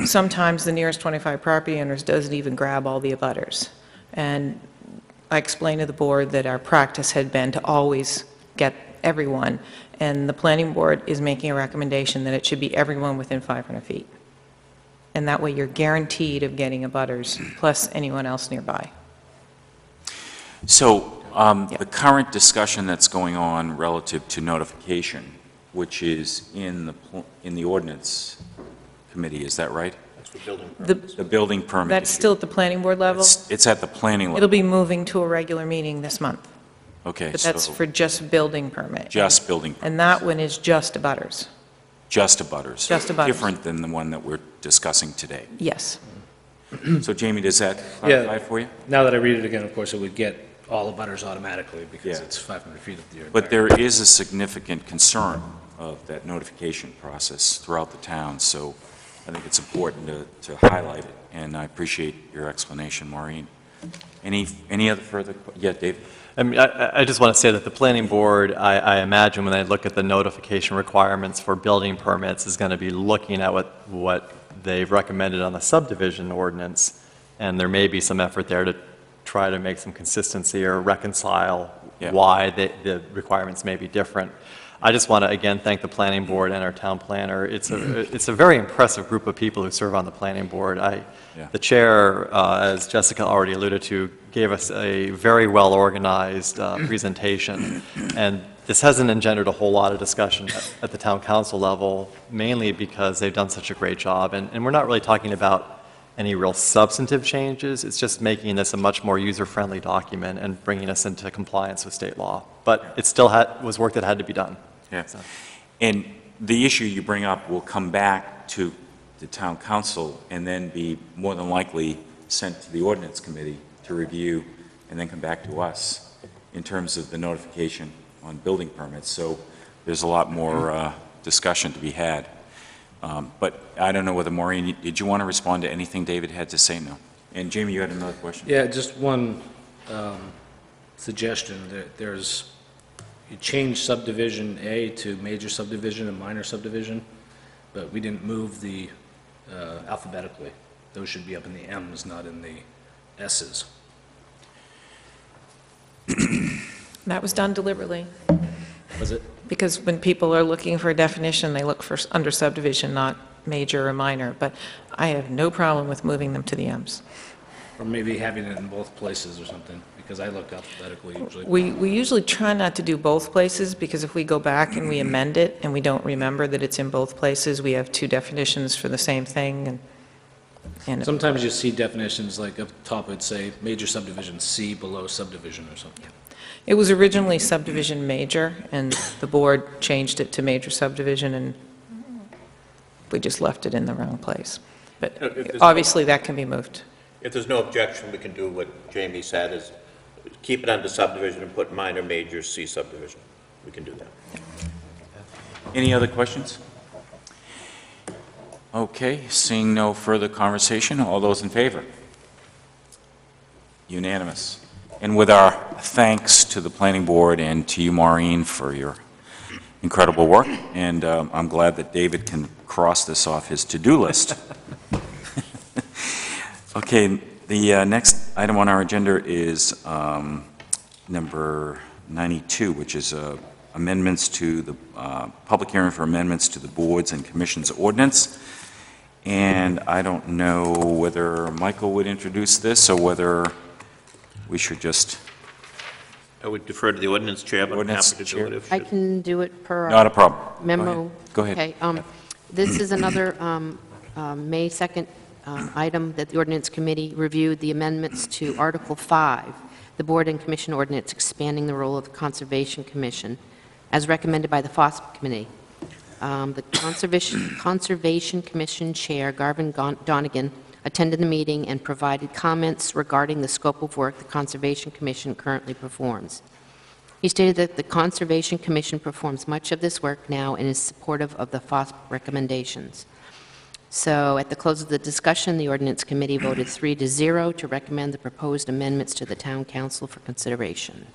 sometimes the nearest 25 property owners doesn't even grab all the abutters. And I explained to the board that our practice had been to always get everyone, and the planning board is making a recommendation that it should be everyone within 500 feet. And that way you're guaranteed of getting abutters, plus anyone else nearby. So the current discussion that's going on relative to notification, which is in the ordinance committee, is that right? That's for building The- permits. The building permit That's issue. still at the planning board level? It's at the planning level. It'll be moving to a regular meeting this month, Okay, but that's so for just building permit. just building, And that one is just abutters. just abutters. Just abutters. Different than the one that we're discussing today. Yes. So Jamie, does that Yeah. clarify for you? Now that I read it again, of course, it would get all the butters automatically because Yeah. it's 500 feet of the yard. But there is a significant concern of that notification process throughout the town, so I think it's important to highlight it, and I appreciate your explanation, Maureen. Any other further, yeah, Dave? I mean, I just want to say that the planning board, I imagine when they look at the notification requirements for building permits, is going to be looking at what they've recommended on the subdivision ordinance, and there may be some effort there to try to make some consistency or reconcile Yeah. why the requirements may be different. I just want to, again, thank the planning board and our town planner. It's a very impressive group of people who serve on the planning board. Yeah. The chair, as Jessica already alluded to, gave us a very well-organized presentation, and this hasn't engendered a whole lot of discussion at the town council level, mainly because they've done such a great job, and we're not really talking about any real substantive changes. It's just making this a much more user-friendly document and bringing us into compliance with state law. But it still was work that had to be done. Yeah. So. And the issue you bring up will come back to the town council and then be more than likely sent to the ordinance committee to review and then come back to us in terms of the notification on building permits. So there's a lot more discussion to be had. But I don't know whether, Maureen, did you want to respond to anything David had to say? No. And Jamie, you had another question? Yeah, just one suggestion. You change subdivision A to major subdivision and minor subdivision, but we didn't move the alphabetically. Those should be up in the M's, not in the S's. That was done deliberately, Was it? because when people are looking for a definition, they look for under subdivision, not major or minor. But I have no problem with moving them to the M's. Or maybe having it in both places or something, because I look alphabetically usually. We usually try not to do both places, because if we go back and we amend it and we don't remember that it's in both places, we have two definitions for the same thing, and Sometimes you see definitions like up top it'd say major subdivision C below subdivision or something. it was originally subdivision major, and the board changed it to major subdivision, and we just left it in the wrong place. But If there's obviously, that can be moved. If there's no objection, we can do what Jamie said, is keep it under subdivision and put minor, major, C subdivision. We can do that. Any other questions? Okay, seeing no further conversation, all those in favor? Unanimous. And with our thanks to the planning board and to you, Maureen, for your incredible work, and I'm glad that David can cross this off his to-do list. Okay, the next item on our agenda is number 92, which is amendments to the public hearing for amendments to the boards and commissions ordinance. And I don't know whether Michael would introduce this or whether we should just, I would defer to the ordinance chair, but I'm Ordinance happy to do chair. it if I you... can do it per not a problem. memo. Go ahead. Okay. This is another May 2nd item that the ordinance committee reviewed, the amendments to Article 5, the board and commission ordinance expanding the role of the Conservation Commission, as recommended by the FOSS committee. The Conservation Commission Chair, Garvin Donegan, attended the meeting and provided comments regarding the scope of work the Conservation Commission currently performs. He stated that the Conservation Commission performs much of this work now and is supportive of the FOSS recommendations. So at the close of the discussion, the Ordinance Committee voted 3-0 to recommend the proposed amendments to the Town Council for consideration.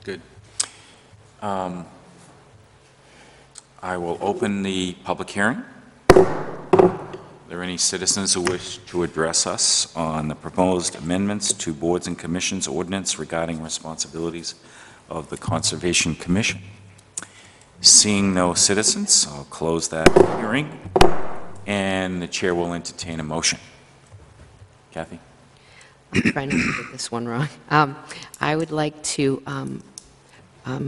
Good. I will open the public hearing. Are there any citizens who wish to address us on the proposed amendments to boards and commissions ordinance regarding responsibilities of the Conservation Commission? Seeing no citizens, I'll close that hearing, and the chair will entertain a motion. Kathy? I'm trying not to get this one wrong. I would like to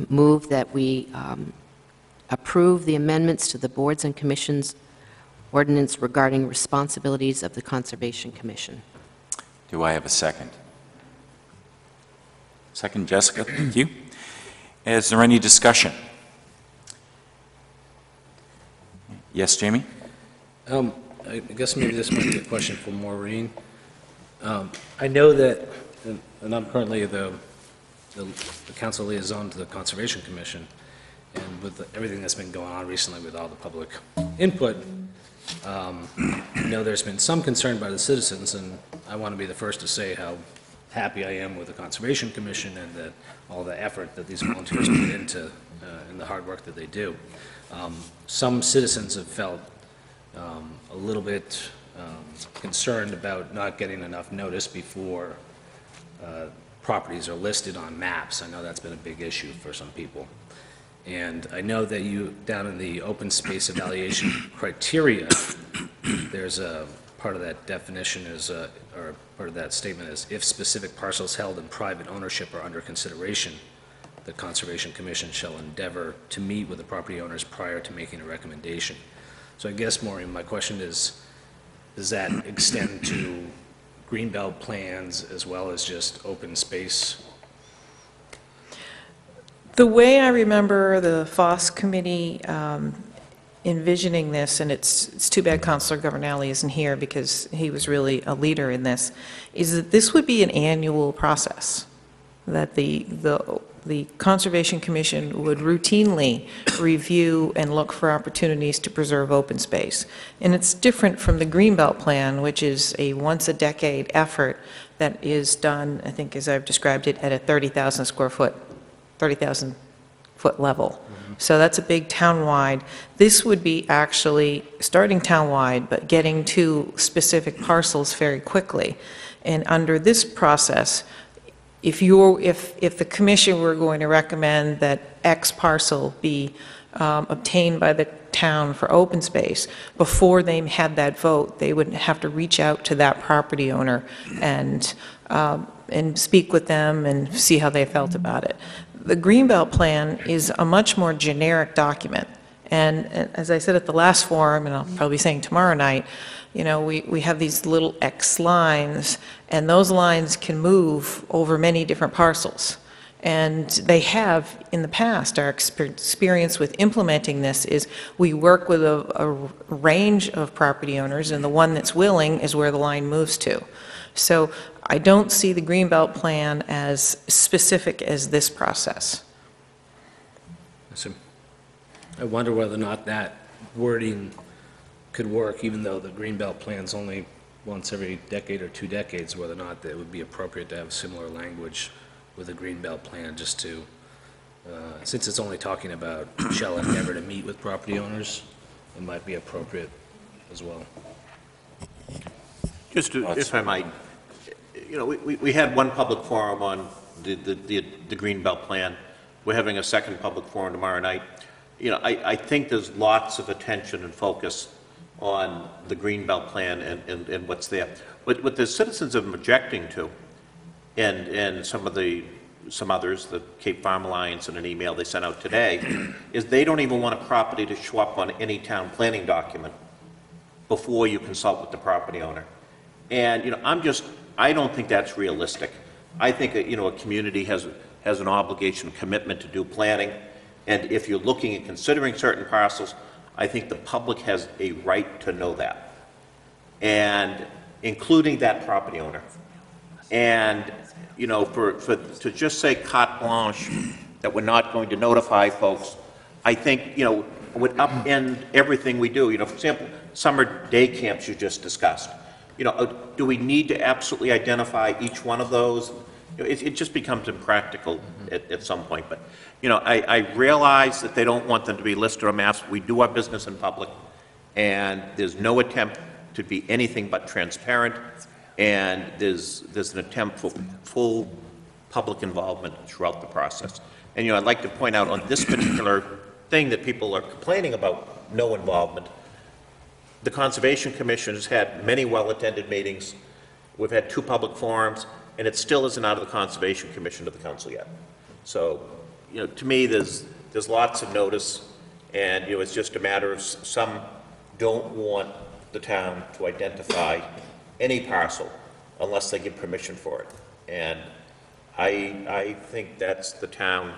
move that we approve the amendments to the boards and commissions ordinance regarding responsibilities of the Conservation Commission. Do I have a second? Second, Jessica, thank you. Is there any discussion? Yes, Jamie? I guess maybe this might be a question for Maureen. I know that, and I'm currently the council liaison to the Conservation Commission, and with everything that's been going on recently with all the public input, I know there's been some concern by the citizens, and I want to be the first to say how happy I am with the Conservation Commission and that all the effort that these volunteers put into and the hard work that they do. Some citizens have felt a little bit concerned about not getting enough notice before properties are listed on maps. I know that's been a big issue for some people. And I know that you, down in the open space evaluation criteria, there's a part of that definition is, or part of that statement is, if specific parcels held in private ownership are under consideration, the Conservation Commission shall endeavor to meet with the property owners prior to making a recommendation. So I guess, Maureen, my question is, does that extend to greenbelt plans as well as just open space? The way I remember the FOSS committee envisioning this, and it's too bad Councilor Governale isn't here because he was really a leader in this, is that this would be an annual process, that the Conservation Commission would routinely review and look for opportunities to preserve open space. And it's different from the Greenbelt Plan, which is a once-a-decade effort that is done, I think as I've described it, at a 30,000 foot level. So that's a big town-wide. This would be actually starting town-wide, but getting to specific parcels very quickly. And under this process, if the commission were going to recommend that X parcel be obtained by the town for open space, before they had that vote, they would have to reach out to that property owner and speak with them and see how they felt about it. The Greenbelt Plan is a much more generic document. And as I said at the last forum, and I'll probably be saying tomorrow night, you know, we have these little X lines, and those lines can move over many different parcels. And they have, in the past, our experience with implementing this is we work with a range of property owners, and the one that's willing is where the line moves to. So I don't see the Greenbelt Plan as specific as this process. I wonder whether or not that wording could work, even though the Greenbelt Plan's only once every decade or 2 decades, whether or not it would be appropriate to have similar language with a Greenbelt Plan, just to, since it's only talking about shall endeavor to meet with property owners, it might be appropriate as well. Just to, if I might, you know, we had one public forum on the Greenbelt Plan. We're having a second public forum tomorrow night. You know, I think there's lots of attention and focus on the Greenbelt Plan and what's there. What the citizens are objecting to, and some others, the Cape Farm Alliance in an email they sent out today, is they don't even want a property to show up on any town planning document before you consult with the property owner. And, you know, I don't think that's realistic. I think, you know, a community has an obligation, commitment to do planning. And if you're looking at considering certain parcels, I think the public has a right to know that, and including that property owner. And, you know, to just say carte blanche, that we're not going to notify folks, I think, you know, would upend everything we do. You know, for example, summer day camps you just discussed. You know, do we need to absolutely identify each one of those? You know, it just becomes impractical at some point. But, you know, I realize that they don't want them to be listed on maps. We do our business in public, and there's no attempt to be anything but transparent, and there's an attempt for full public involvement throughout the process. And, you know, I'd like to point out on this particular thing that people are complaining about, no involvement, the Conservation Commission has had many well-attended meetings. We've had 2 public forums, and it still isn't out of the Conservation Commission to the council yet. So, you know, to me, there's lots of notice, and, you know, it's just a matter of some don't want the town to identify any parcel unless they give permission for it. And I think that's the town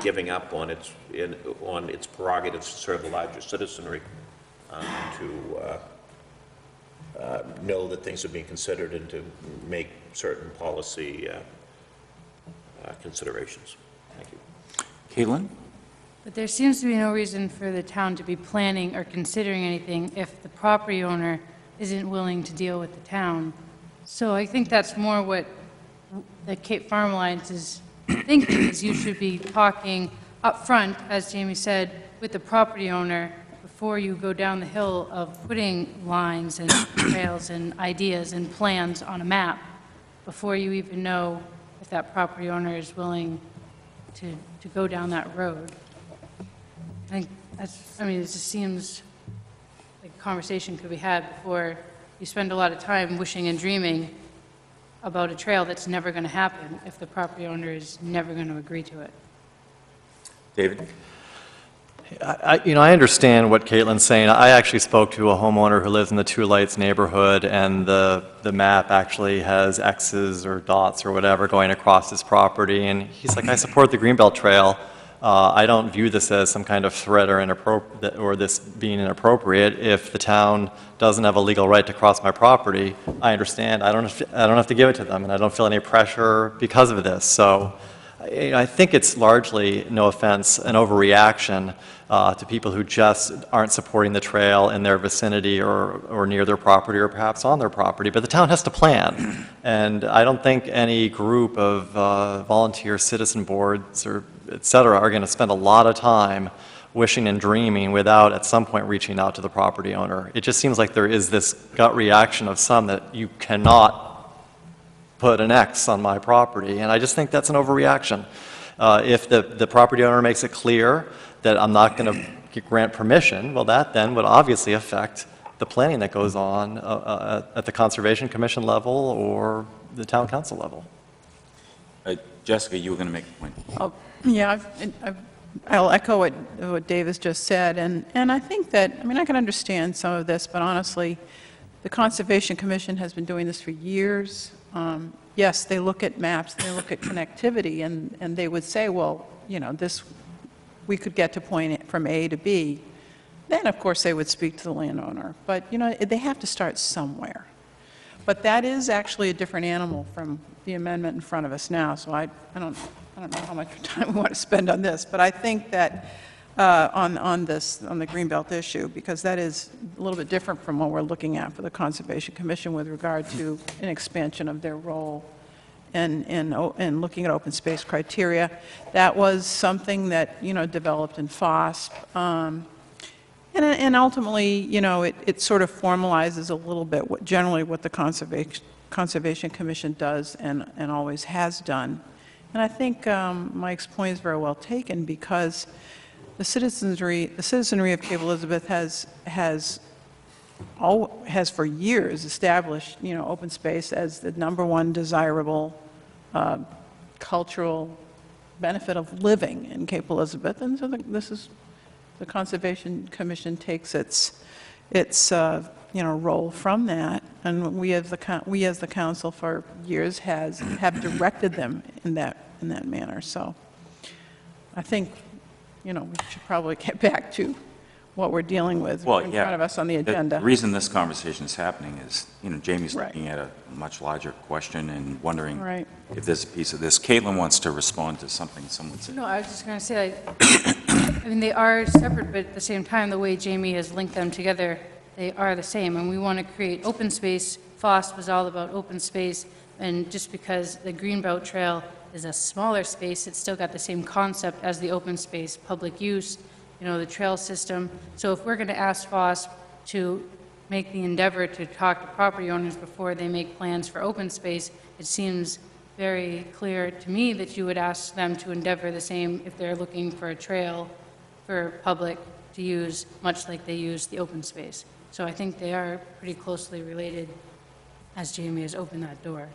giving up on its prerogatives to serve the larger citizenry, to know that things are being considered and to make certain policy considerations. Thank you. Caitlin? But there seems to be no reason for the town to be planning or considering anything if the property owner isn't willing to deal with the town. So I think that's more what the Cape Farm Alliance is thinking, is you should be talking up front, as Jamie said, with the property owner before you go down the hill of putting lines and trails and ideas and plans on a map, before you even know if that property owner is willing to go down that road. I think that's, I mean, it just seems like a conversation could be had before you spend a lot of time wishing and dreaming about a trail that's never going to happen if the property owner is never going to agree to it. David? I understand what Caitlin's saying. I actually spoke to a homeowner who lives in the Two Lights neighborhood, and the map actually has X's or dots or whatever going across his property, and he's like, I support the Greenbelt Trail. I don't view this as some kind of threat or this being inappropriate. If the town doesn't have a legal right to cross my property, I understand. I don't have to give it to them, and I don't feel any pressure because of this. So I think it's largely, no offense, an overreaction to people who just aren't supporting the trail in their vicinity or near their property or perhaps on their property. But the town has to plan. And I don't think any group of volunteer citizen boards or et cetera are going to spend a lot of time wishing and dreaming without at some point reaching out to the property owner. It just seems like there is this gut reaction of some that you cannot put an X on my property, and I just think that's an overreaction. If the property owner makes it clear that I'm not going to grant permission, well, that then would obviously affect the planning that goes on at the Conservation Commission level or the town council level. Jessica, you were going to make a point. Yeah, I'll echo what Dave has just said, and I think that, I mean, I can understand some of this, but honestly, the Conservation Commission has been doing this for years. Yes, they look at maps, they look at connectivity, and they would say, well, you know, this, we could get to point from A to B. Then, of course, they would speak to the landowner. But, you know, they have to start somewhere. But that is actually a different animal from the amendment in front of us now, so I don't know how much time we want to spend on this, but I think that on the Greenbelt issue, because that is a little bit different from what we're looking at for the Conservation Commission with regard to an expansion of their role and looking at open space criteria. That was something that, you know, developed in FOSP. And ultimately, you know, it sort of formalizes a little bit generally what the Conservation Commission does and always has done. And I think Mike's point is very well taken, because the citizenry of Cape Elizabeth has for years established, you know, open space as the #1 desirable cultural benefit of living in Cape Elizabeth, and so the Conservation Commission takes its you know, role from that, and we as the council for years have directed them in that manner. So I think you know, we should probably get back to what we're dealing with Well, in yeah. front of us on the The agenda. reason this conversation is happening is, you know, Jamie's Right. looking at a much larger question and wondering Right. if there's a piece of this. Caitlin wants to respond to something someone said. No, I was just going to say, I mean, they are separate, but at the same time, the way Jamie has linked them together, they are the same, and we want to create open space. FOSS was all about open space, and just because the Greenbelt Trail is a smaller space, it's still got the same concept as the open space, public use, you know, the trail system. So if we're going to ask FOSS to make the endeavor to talk to property owners before they make plans for open space, it seems very clear to me that you would ask them to endeavor the same if they're looking for a trail for public to use, much like they use the open space. So I think they are pretty closely related, as Jamie has opened that door.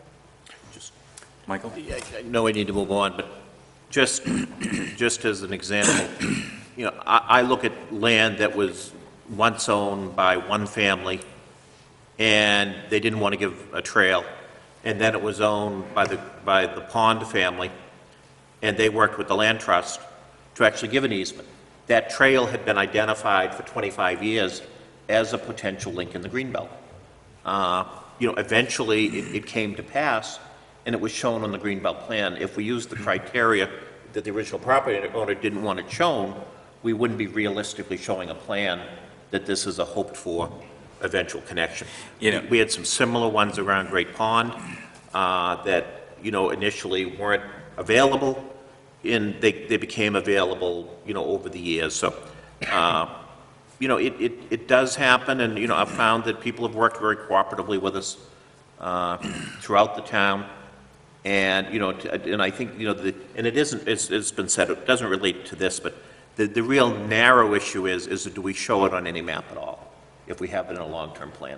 Michael? I know we need to move on, but just, just as an example, you know, I look at land that was once owned by one family, and they didn't want to give a trail, and then it was owned by the Pond family, and they worked with the land trust to actually give an easement. That trail had been identified for 25 years as a potential link in the Greenbelt. You know, eventually it came to pass, and it was shown on the Greenbelt plan. If we used the criteria that the original property owner didn't want it shown, we wouldn't be realistically showing a plan that this is a hoped-for eventual connection. You know, we had some similar ones around Great Pond that, you know, initially weren't available, and they became available, you know, over the years. So, you know, it does happen, and, you know, I've found that people have worked very cooperatively with us throughout the town. And, you know, and I think, you know, and it isn't, it's been said, it doesn't relate to this, but the real narrow issue is do we show it on any map at all, if we have it in a long-term plan?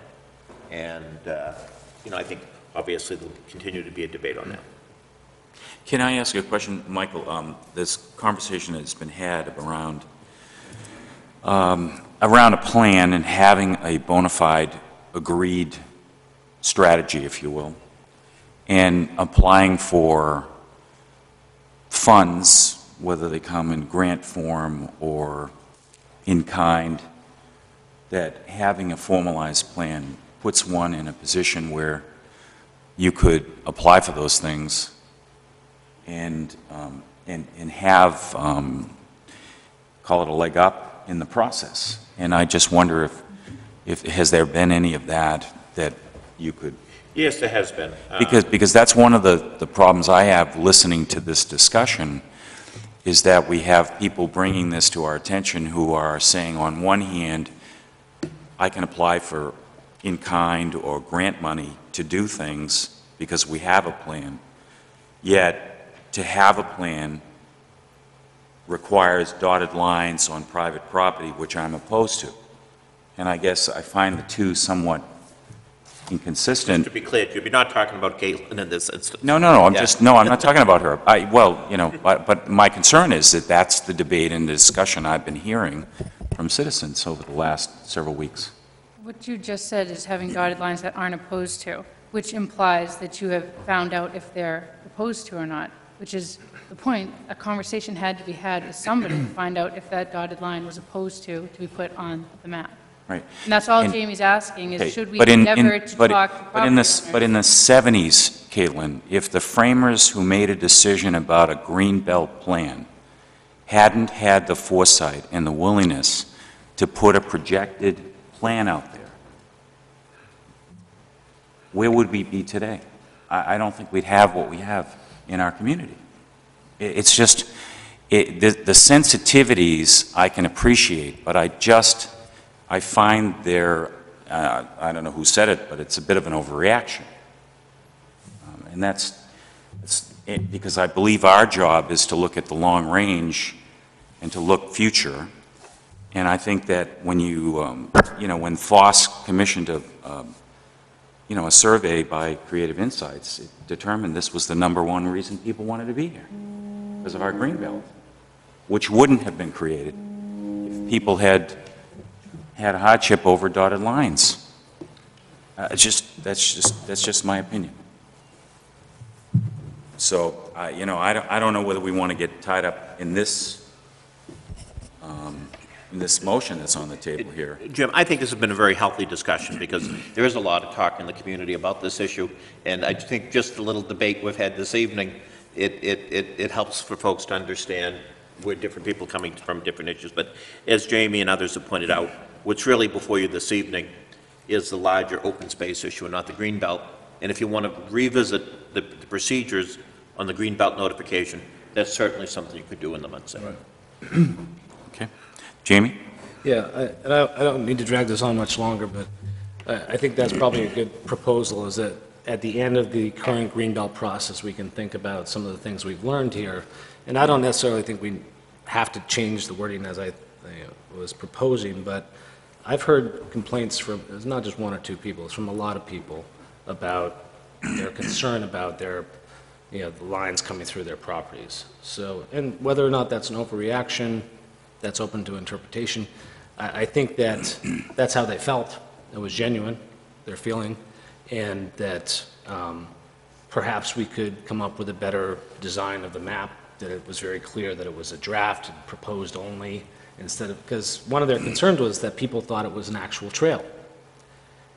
And, you know, I think obviously there'll continue to be a debate on that. Can I ask you a question, Michael? This conversation has been had around a plan and having a bona fide, agreed strategy, if you will, and applying for funds, whether they come in grant form or in kind, that having a formalized plan puts one in a position where you could apply for those things and have, call it a leg up in the process. And I just wonder if has there been any of that you could. Yes, there has been. Because that's one of the problems I have listening to this discussion, is that we have people bringing this to our attention who are saying, on one hand, I can apply for in-kind or grant money to do things because we have a plan, yet to have a plan requires dotted lines on private property, which I'm opposed to. And I guess I find the two somewhat inconsistent. To be clear, you're not talking about Caitlin in this instance. No, I'm Yeah. I'm not talking about her. Well, you know, but my concern is that that's the debate and the discussion I've been hearing from citizens over the last several weeks. What you just said is having dotted lines that aren't opposed to, which implies that you have found out if they're opposed to or not, which is the point. A conversation had to be had with somebody to find out if that dotted line was opposed to be put on the map. Right. And that's all And- Jamie's asking is, Okay, should we but endeavor to but- talk to but in property But in owners? the 70s, Caitlin, if the framers who made a decision about a green belt plan hadn't had the foresight and the willingness to put a projected plan out there, where would we be today? I don't think we'd have what we have in our community. It's just, the sensitivities I can appreciate, but I find there, I don't know who said it, but it's a bit of an overreaction. And that's because I believe our job is to look at the long range and to look future. And I think that when when FOSS commissioned a survey by Creative Insights, it determined this was the #1 reason people wanted to be here, because of our green belt, which wouldn't have been created if people had a hardship over dotted lines. That's just my opinion. So, I don't know whether we want to get tied up in this in this motion that's on the table here. Jim, I think this has been a very healthy discussion, because there is a lot of talk in the community about this issue, and I think just the little debate we've had this evening, it helps for folks to understand where different people coming from different issues. But as Jamie and others have pointed out, what's really before you this evening is the larger open space issue and not the green belt. And if you want to revisit the procedures on the green belt notification, that's certainly something you could do in the months ahead. Okay. Jamie? Yeah, I don't need to drag this on much longer, but I think that's probably a good proposal, is that at the end of the current Greenbelt process, we can think about some of the things we've learned here. And I don't necessarily think we have to change the wording as I was proposing, but I've heard complaints from, it's not just one or two people, it's from a lot of people about their concern about their, the lines coming through their properties. So, and whether or not that's an overreaction, that's open to interpretation. I think that that's how they felt. It was genuine, their feeling, and that perhaps we could come up with a better design of the map, that it was very clear that it was a draft and proposed only, instead of, because one of their concerns was that people thought it was an actual trail,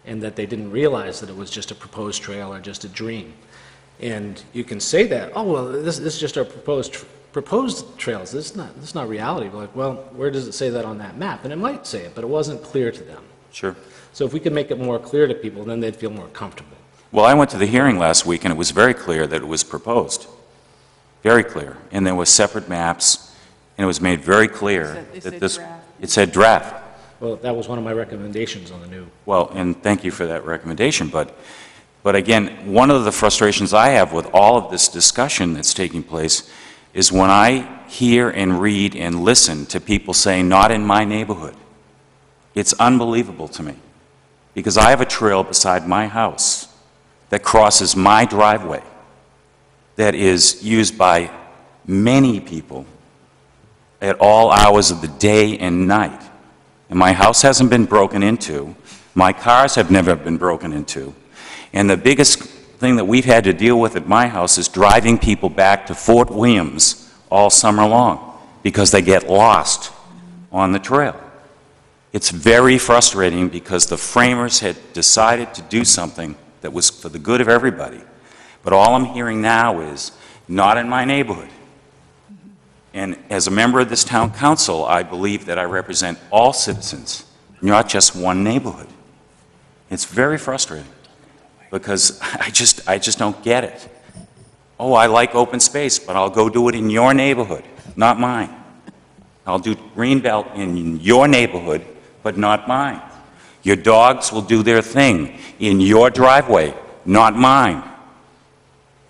and that they didn't realize that it was just a proposed trail or just a dream. And you can say that, oh, well, this is just our proposed trails. This is not reality. We're like, well, where does it say that on that map? And it might say it, but it wasn't clear to them. Sure. So if we could make it more clear to people, then they'd feel more comfortable. Well, I went to the hearing last week, and it was very clear that it was proposed. Very clear. And there were separate maps, and it was made very clear that this... It said draft. Well, that was one of my recommendations on the new... Well, and thank you for that recommendation, but again, one of the frustrations I have with all of this discussion that's taking place is when I hear and read and listen to people saying, not in my neighborhood. It's unbelievable to me, because I have a trail beside my house that crosses my driveway that is used by many people at all hours of the day and night. And my house hasn't been broken into. My cars have never been broken into. And the biggest thing that we've had to deal with at my house is driving people back to Fort Williams all summer long because they get lost on the trail. It's very frustrating because the framers had decided to do something that was for the good of everybody. But all I'm hearing now is, not in my neighborhood. And as a member of this town council, I believe that I represent all citizens, not just one neighborhood. It's very frustrating because I just don't get it. Oh, I like open space, but I'll go do it in your neighborhood, not mine. I'll do Greenbelt in your neighborhood, but not mine. Your dogs will do their thing in your driveway, not mine.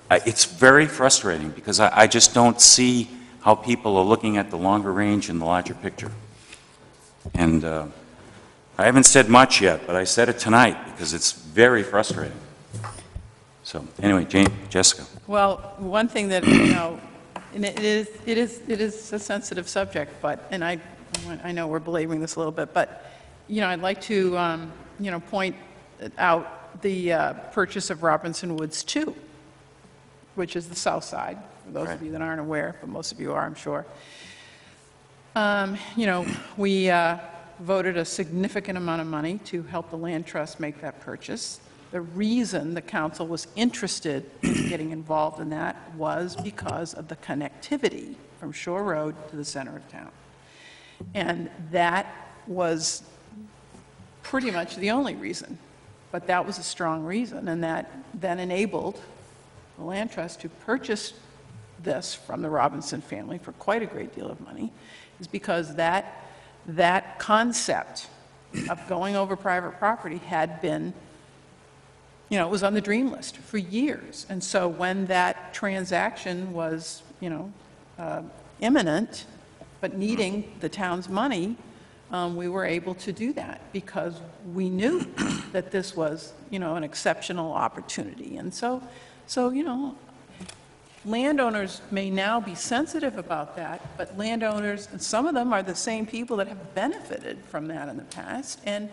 It's very frustrating because I just don't see how people are looking at the longer range and the larger picture. And I haven't said much yet, but I said it tonight because it's very frustrating. So anyway, Jessica. Well, one thing that, and it is a sensitive subject, but, and I know we're belaboring this a little bit, but, I'd like to, point out the purchase of Robinson Woods 2, which is the south side, for those of you that aren't aware, but most of you are, I'm sure. We voted a significant amount of money to help the Land Trust make that purchase. The reason the council was interested in getting involved in that was because of the connectivity from Shore Road to the center of town. And that was pretty much the only reason, but that was a strong reason, and that then enabled the Land Trust to purchase this from the Robinson family for quite a great deal of money, is because that concept of going over private property had been, it was on the dream list for years. And so when that transaction was, imminent, but needing the town's money, we were able to do that because we knew that this was, an exceptional opportunity. And so, landowners may now be sensitive about that, but landowners, and some of them are the same people that have benefited from that in the past, and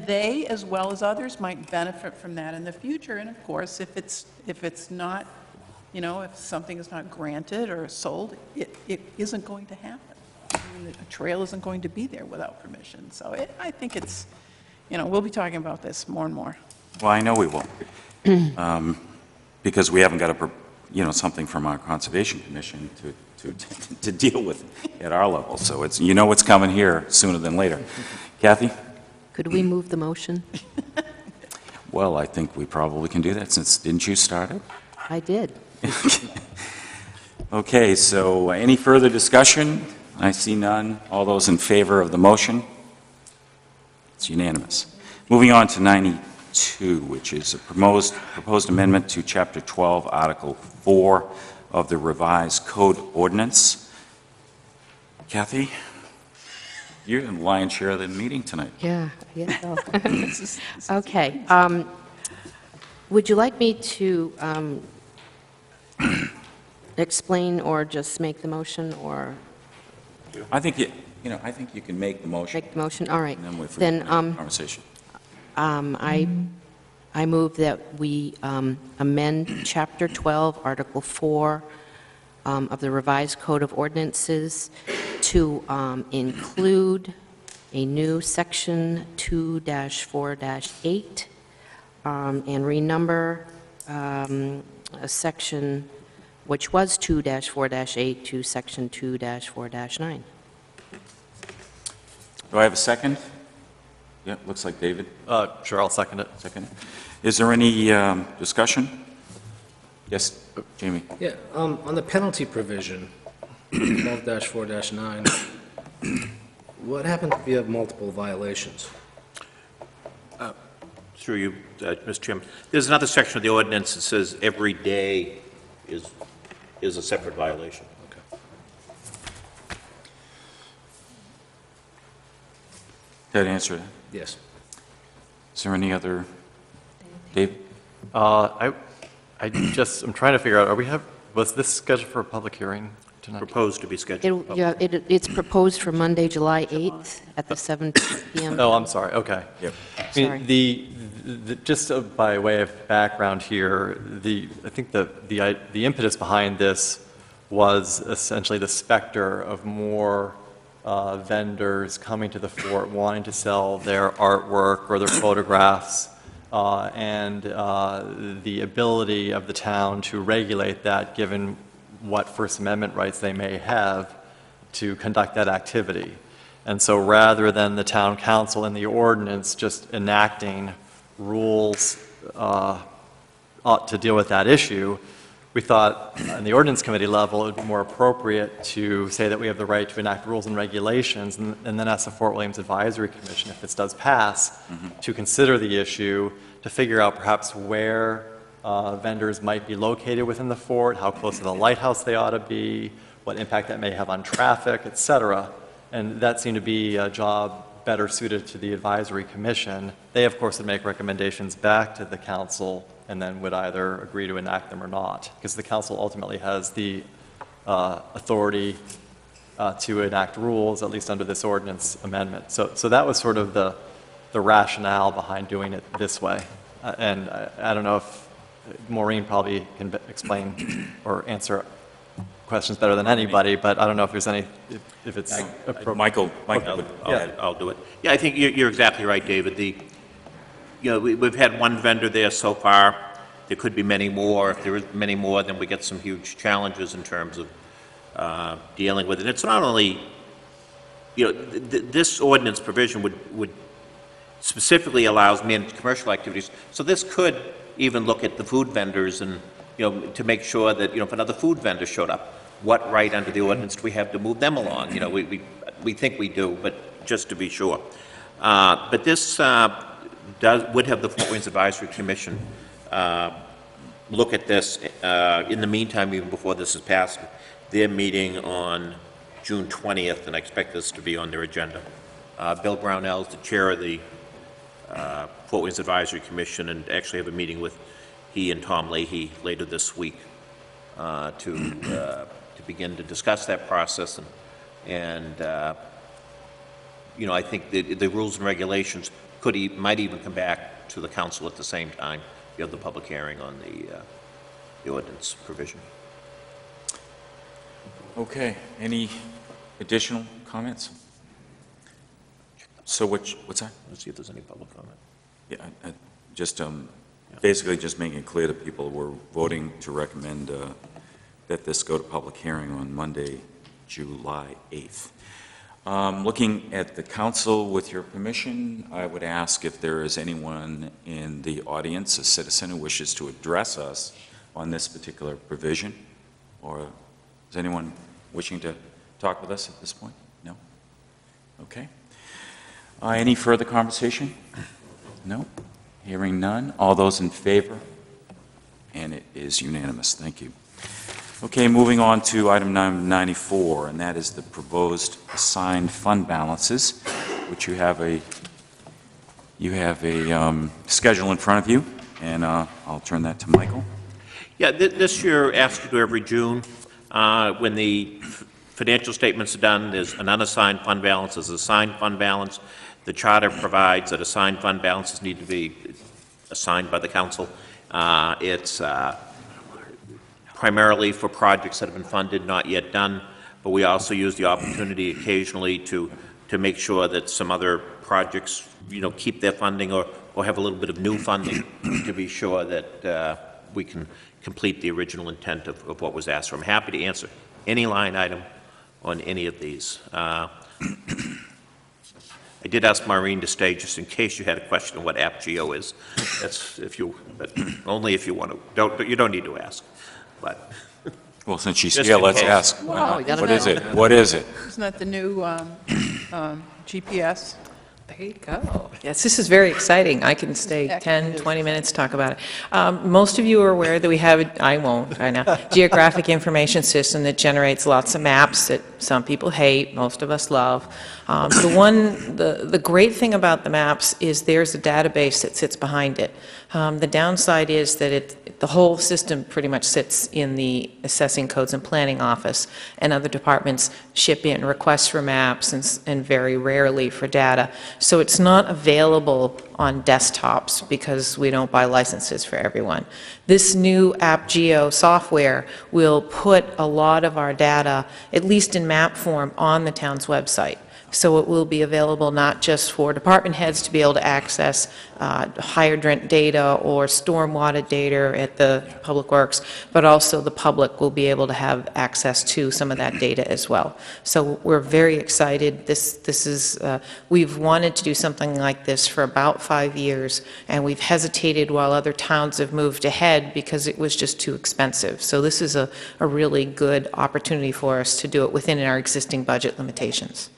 they, as well as others, might benefit from that in the future. And of course, if it's not, if something is not granted or sold, it isn't going to happen. mean, a trail isn't going to be there without permission. So I think it's, we'll be talking about this more and more. Well, I know we will, because we haven't got something from our Conservation Commission to deal with at our level. So it's, what's coming here sooner than later. Kathy? Could we move the motion? Well, I think we probably can do that, since, didn't you start it? I did. Okay, so any further discussion? I see none. All those in favor of the motion? It's unanimous. Moving on to 92, which is a proposed amendment to Chapter 12, Article 4 of the revised Code Ordinance. Kathy, you're in the lion's share of the meeting tonight. Yeah, I guess so. Okay. Would you like me to explain or just make the motion, or I think I think you can make the motion. make the motion? All right. And then we'll Then conversation. I move that we amend Chapter 12, Article 4 of the revised Code of Ordinances to include a new Section 2-4-8 and renumber a section which was 2-4-8 to Section 2-4-9. Do I have a second? Yeah, looks like David. Sure, I'll second it. Second. Is there any discussion? Yes, Jamie. Yeah, on the penalty provision, 12-4-9, what happens if you have multiple violations? Through you, Mr. Chairman, there's another section of the ordinance that says every day is a separate violation. Okay. Did that answer that? Yes. Is there any other? Dave? I'm trying to figure out, was this scheduled for a public hearing tonight? Proposed to be scheduled. It's proposed for Monday, July 8th at the 7 p.m. Oh, I'm sorry, okay. Yep. I Sorry. mean, just by way of background here, I think the impetus behind this was essentially the specter of more vendors coming to the fort wanting to sell their artwork or their photographs, and the ability of the town to regulate that, given what First Amendment rights they may have to conduct that activity. And so rather than the town council and the ordinance just enacting rules to deal with that issue, we thought on the ordinance committee level it would be more appropriate to say that we have the right to enact rules and regulations, and then ask the Fort Williams Advisory Commission, if this does pass, to consider the issue, to figure out perhaps where vendors might be located within the fort, how close to the lighthouse they ought to be, what impact that may have on traffic, et cetera. And that seemed to be a job better suited to the Advisory Commission. They, of course, would make recommendations back to the council and then would either agree to enact them or not, because the council ultimately has the authority to enact rules, at least under this ordinance amendment. So that was sort of the rationale behind doing it this way. And I don't know if Maureen probably can explain or answer questions better than anybody, but I don't know if there's any, if it's appropriate. Michael. I'll do it. Yeah, I think you're exactly right, David. We've had one vendor there so far. There could be many more. If there is many more, then we get some huge challenges in terms of dealing with it. It's not only, this ordinance provision would specifically allows managed commercial activities. So this could even look at the food vendors and, to make sure that, if another food vendor showed up, what right under the ordinance do we have to move them along? We think we do, but just to be sure. But this would have the Fort Williams Advisory Commission look at this. In the meantime, even before this is passed, they're meeting on June 20th, and I expect this to be on their agenda. Bill Brownell is the chair of the Fort Williams Advisory Commission, and actually have a meeting with he and Tom Leahy later this week to begin to discuss that process. And I think the rules and regulations might even come back to the council at the same time. You have the public hearing on the ordinance provision. Okay. Any additional comments? So what's that? Let's see if there's any public comment. Yeah, just basically just making it clear to people, we're voting to recommend that this go to public hearing on Monday, July 8th. Looking at the council, with your permission, I would ask if there is anyone in the audience, a citizen who wishes to address us on this particular provision, or is anyone wishing to talk with us at this point? No? Okay. Any further conversation? No? Hearing none. All those in favor? And it is unanimous. Thank you. Okay, moving on to item 94, and that is the proposed assigned fund balances, which you have a schedule in front of you, and I'll turn that to Michael. Yeah, this year, asked to do every June. When the financial statements are done, there's an unassigned fund balance, there's an assigned fund balance. The charter provides that assigned fund balances need to be assigned by the council. It's primarily for projects that have been funded, not yet done, but we also use the opportunity occasionally to make sure that some other projects, keep their funding or have a little bit of new funding to be sure that we can complete the original intent of what was asked for. I'm happy to answer any line item on any of these. I did ask Maureen to stay just in case you had a question of what AppGeo is. That's but only if you want to. You don't need to ask. But well, since she's just here, in let's case. ask. Well, we gotta What is know. it? What is it? Isn't that the new GPS? There you go. Yes, this is very exciting. I can stay Yeah, 10, it is. 20 minutes to talk about it. Most of you are aware that we have, I won't, I know, geographic information system that generates lots of maps that some people hate, most of us love. The great thing about the maps is there's a database that sits behind it. The downside is that the whole system pretty much sits in the Assessing Codes and Planning Office, and other departments ship in requests for maps and very rarely for data. So it's not available on desktops because we don't buy licenses for everyone. This new AppGeo software will put a lot of our data, at least in map form, on the town's website. So it will be available not just for department heads to be able to access hydrant data or stormwater data at the Public Works, but also the public will be able to have access to some of that data as well. So we're very excited. We've wanted to do something like this for about 5 years, and we've hesitated while other towns have moved ahead because it was just too expensive. So this is a really good opportunity for us to do it within our existing budget limitations.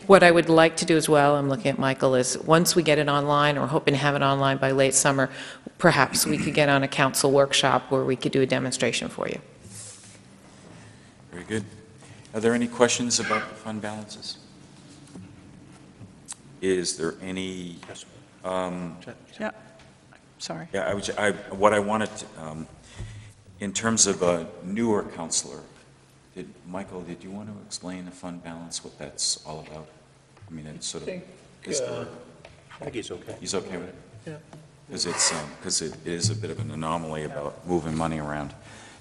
What I would like to do as well, I'm looking at Michael, is once we get it online, or hoping to have it online by late summer, perhaps we could get on a council workshop where we could do a demonstration for you. Very good. Are there any questions about the fund balances? Is there any? Yeah, sorry. Yeah, what I wanted to, in terms of a newer counselor, Michael, did you want to explain the fund balance, what that's all about? I mean, it's sort of. I think he's okay. He's okay with it? Yeah. Because it is a bit of an anomaly about moving money around.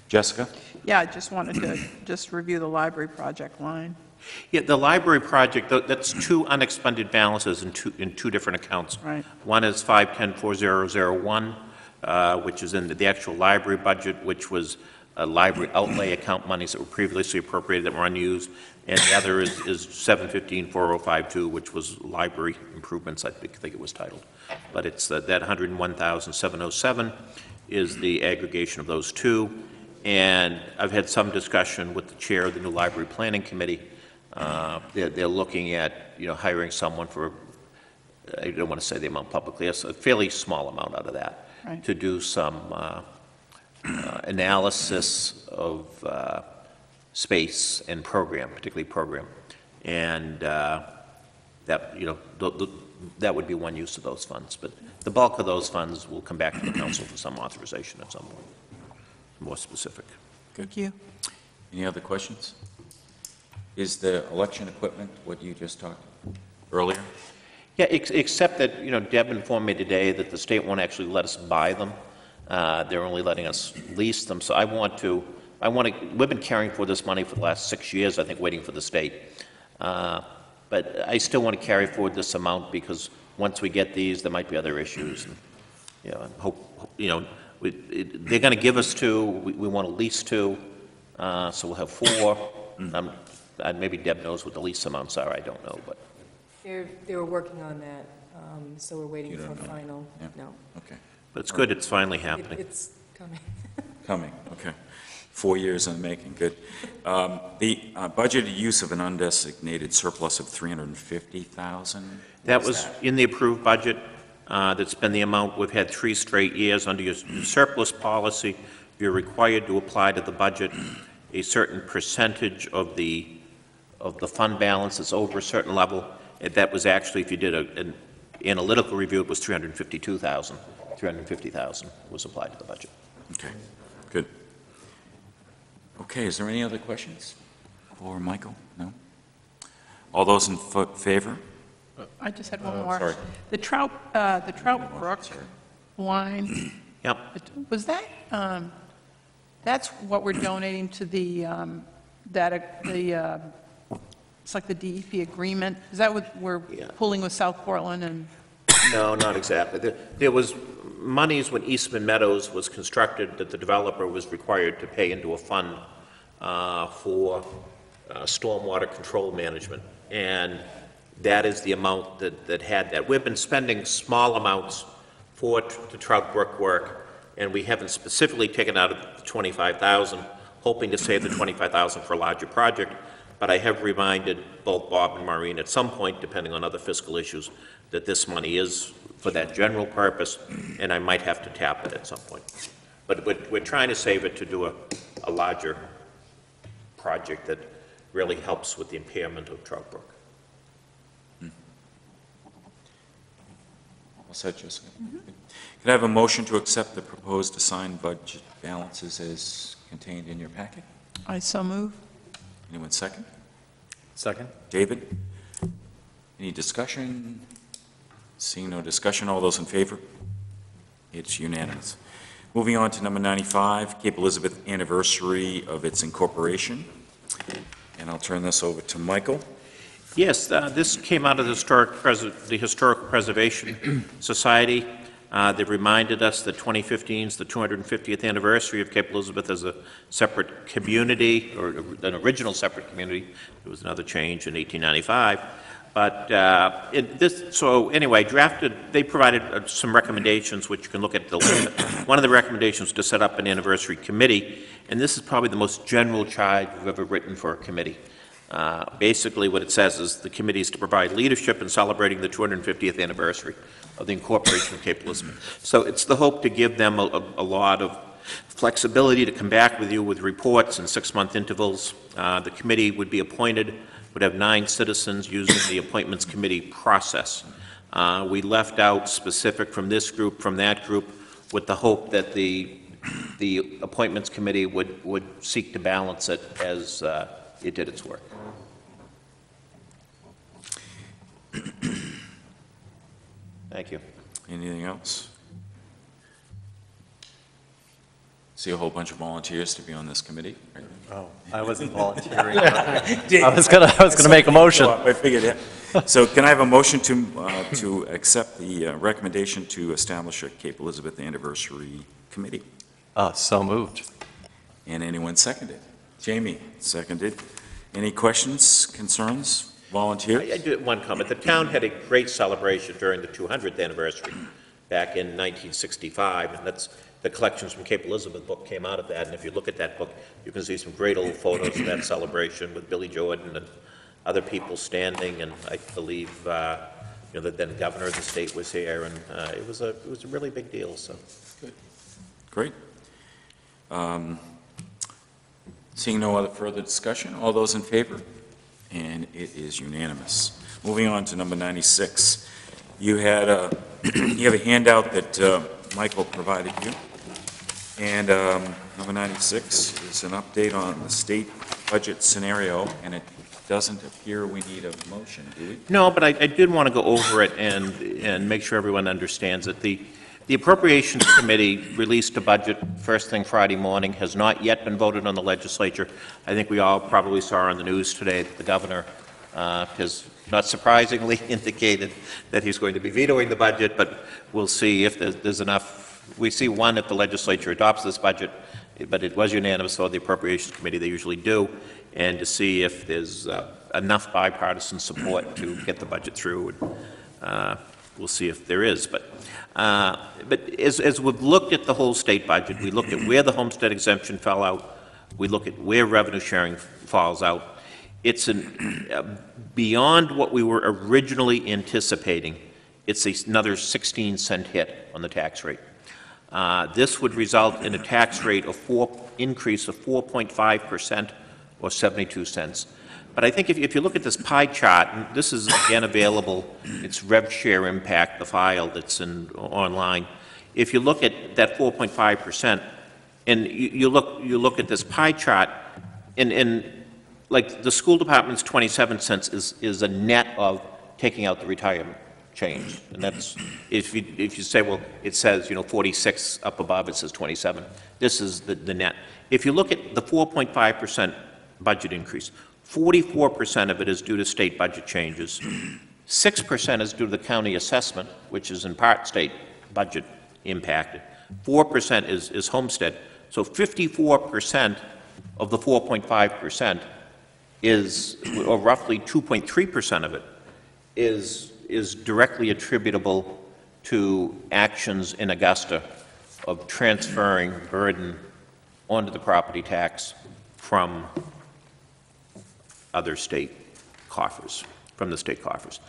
Jessica? Yeah, I just wanted to just review the library project line. Yeah, the library project, that's two unexpended balances in two different accounts. Right. One is 5104001, which is in the actual library budget, which was library outlay account monies that were previously appropriated that were unused, and the other is 7154052, which was library improvements, I think it was titled. But it's that 101,707 is the aggregation of those two, and I've had some discussion with the chair of the new library planning committee. They're looking at hiring someone for, I don't want to say the amount publicly, a fairly small amount out of that, Right. to do some analysis of space and program, particularly program, and that that would be one use of those funds. But the bulk of those funds will come back to the council for some authorization at some point, more specific. Thank you. Any other questions? Is the election equipment what you just talked earlier? Yeah, except that Deb informed me today that the state won't actually let us buy them. They're only letting us lease them. So we've been carrying for this money for the last 6 years, I think, waiting for the state. But I still want to carry forward this amount because once we get these, there might be other issues. And, you know, I hope, you know, they're going to give us 2. We want at least 2, so we'll have 4. Maybe Deb knows what the lease amounts are. I don't know, but They were working on that, so we're waiting for final. Yeah. No, Okay. but it's good. It's finally happening. it's coming. Coming, okay. 4 years in the making, good. The budgeted use of an undesignated surplus of $350,000? That was in the approved budget. That's been the amount. We've had 3 straight years. Under your surplus policy, you're required to apply to the budget a certain percentage of the fund balance that's over a certain level. That was actually, if you did an analytical review, it was $352,000. $350,000 was applied to the budget. Okay, good. Okay, is there any other questions for Michael? No? All those in favor? I just had one more. sorry. The Trout Brook line, Yep. was that, that's what we're donating to the, it's like the DEP agreement? Is that what we're Yeah. pulling with South Portland and? No, not exactly. There was monies when Eastman Meadows was constructed that the developer was required to pay into a fund for stormwater control management. And that is the amount that had that. We've been spending small amounts for the Trout Brook work, and we haven't specifically taken out of the $25,000, hoping to save the $25,000 for a larger project. But I have reminded both Bob and Maureen at some point, depending on other fiscal issues, that this money is for that general purpose, and I might have to tap it at some point. But we're trying to save it to do a larger project that really helps with the impairment of Trout Brook. All set, Jessica? Could I have a motion to accept the proposed assigned budget balances as contained in your packet? I so move. Anyone second? Second? David? Any discussion? Seeing no discussion, all those in favor? It's unanimous. Moving on to number 95, Cape Elizabeth anniversary of its incorporation. And I'll turn this over to Michael. Yes, this came out of the Historical Preservation Society. They reminded us that 2015 is the 250th anniversary of Cape Elizabeth as a separate community, or an original separate community. There was another change in 1895. But so anyway, they provided some recommendations, which you can look at the list. One of the recommendations was to set up an anniversary committee, and this is probably the most general charge we've ever written for a committee. Basically, what it says is the committee is to provide leadership in celebrating the 250th anniversary of the incorporation of Cape Elizabeth. So it's the hope to give them a lot of flexibility to come back with you with reports in 6-month intervals. The committee would be appointed, would have 9 citizens using the appointments committee process. We left out specific from this group, from that group, with the hope that the appointments committee would seek to balance it as it did its work. Thank you. Anything else? See a whole bunch of volunteers to be on this committee. Right? Oh, I wasn't volunteering. I was gonna make a motion. I figured, yeah. So can I have a motion to accept the recommendation to establish a Cape Elizabeth Anniversary Committee? So moved. And anyone seconded? Jamie seconded. Any questions, concerns, volunteers? I do have one comment. The town had a great celebration during the 200th anniversary back in 1965, and that's the collections from Cape Elizabeth book came out of that. And if you look at that book, you can see some great old photos of that celebration with Billy Jordan and other people standing. And I believe, the then governor of the state was here, and it was a really big deal. So, Good. Great. Seeing no other further discussion, all those in favor? And it is unanimous. Moving on to number 96. You had you have a handout that Michael provided you. And number 96 is an update on the state budget scenario, and it doesn't appear we need a motion, do we? no, but I did want to go over it and make sure everyone understands it. The Appropriations Committee released a budget first thing Friday morning, has not yet been voted on the legislature. I think we all probably saw on the news today that the governor has not surprisingly indicated that he's going to be vetoing the budget, but we'll see if there's enough. We see one, if the legislature adopts this budget, but it was unanimous for the Appropriations Committee, they usually do, and to see if there's enough bipartisan support to get the budget through. We'll see if there is. But as we've looked at the whole state budget, we looked at where the homestead exemption fell out, we look at where revenue sharing falls out. It's beyond what we were originally anticipating. It's another 16-cent hit on the tax rate. This would result in a tax rate increase of 4.5% or 72 cents. But I think if you look at this pie chart, and this is again available, it's RevShare Impact, the file that's online. If you look at that 4.5%, and you look at this pie chart, and like the school department's 27 cents is a net of taking out the retirement change, and that's if you say, well, it says 46 up above, it says 27. This is the net. If you look at the 4.5% budget increase, 44% of it is due to state budget changes. 6% is due to the county assessment, which is in part state budget impacted. 4% is homestead. So 54% of the 4.5% is, or roughly 2.3% of it, is directly attributable to actions in Augusta of transferring burden onto the property tax from other state coffers, from the state coffers.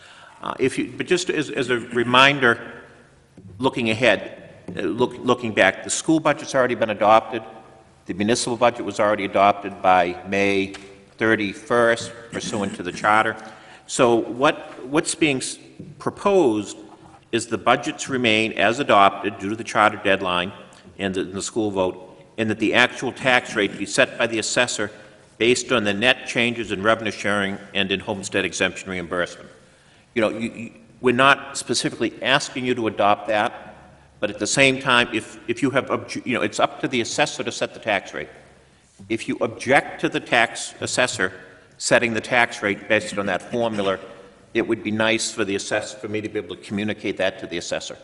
But just as a reminder, looking ahead, looking back, the school budget's already been adopted. The municipal budget was already adopted by May 31st, pursuant to the charter. So what's being proposed is the budgets remain as adopted due to the charter deadline and the school vote, and that the actual tax rate be set by the assessor based on the net changes in revenue sharing and in homestead exemption reimbursement. We're not specifically asking you to adopt that, but at the same time, if you have, it's up to the assessor to set the tax rate. If you object to the tax assessor setting the tax rate based on that formula, it would be nice for for me to be able to communicate that to the assessor.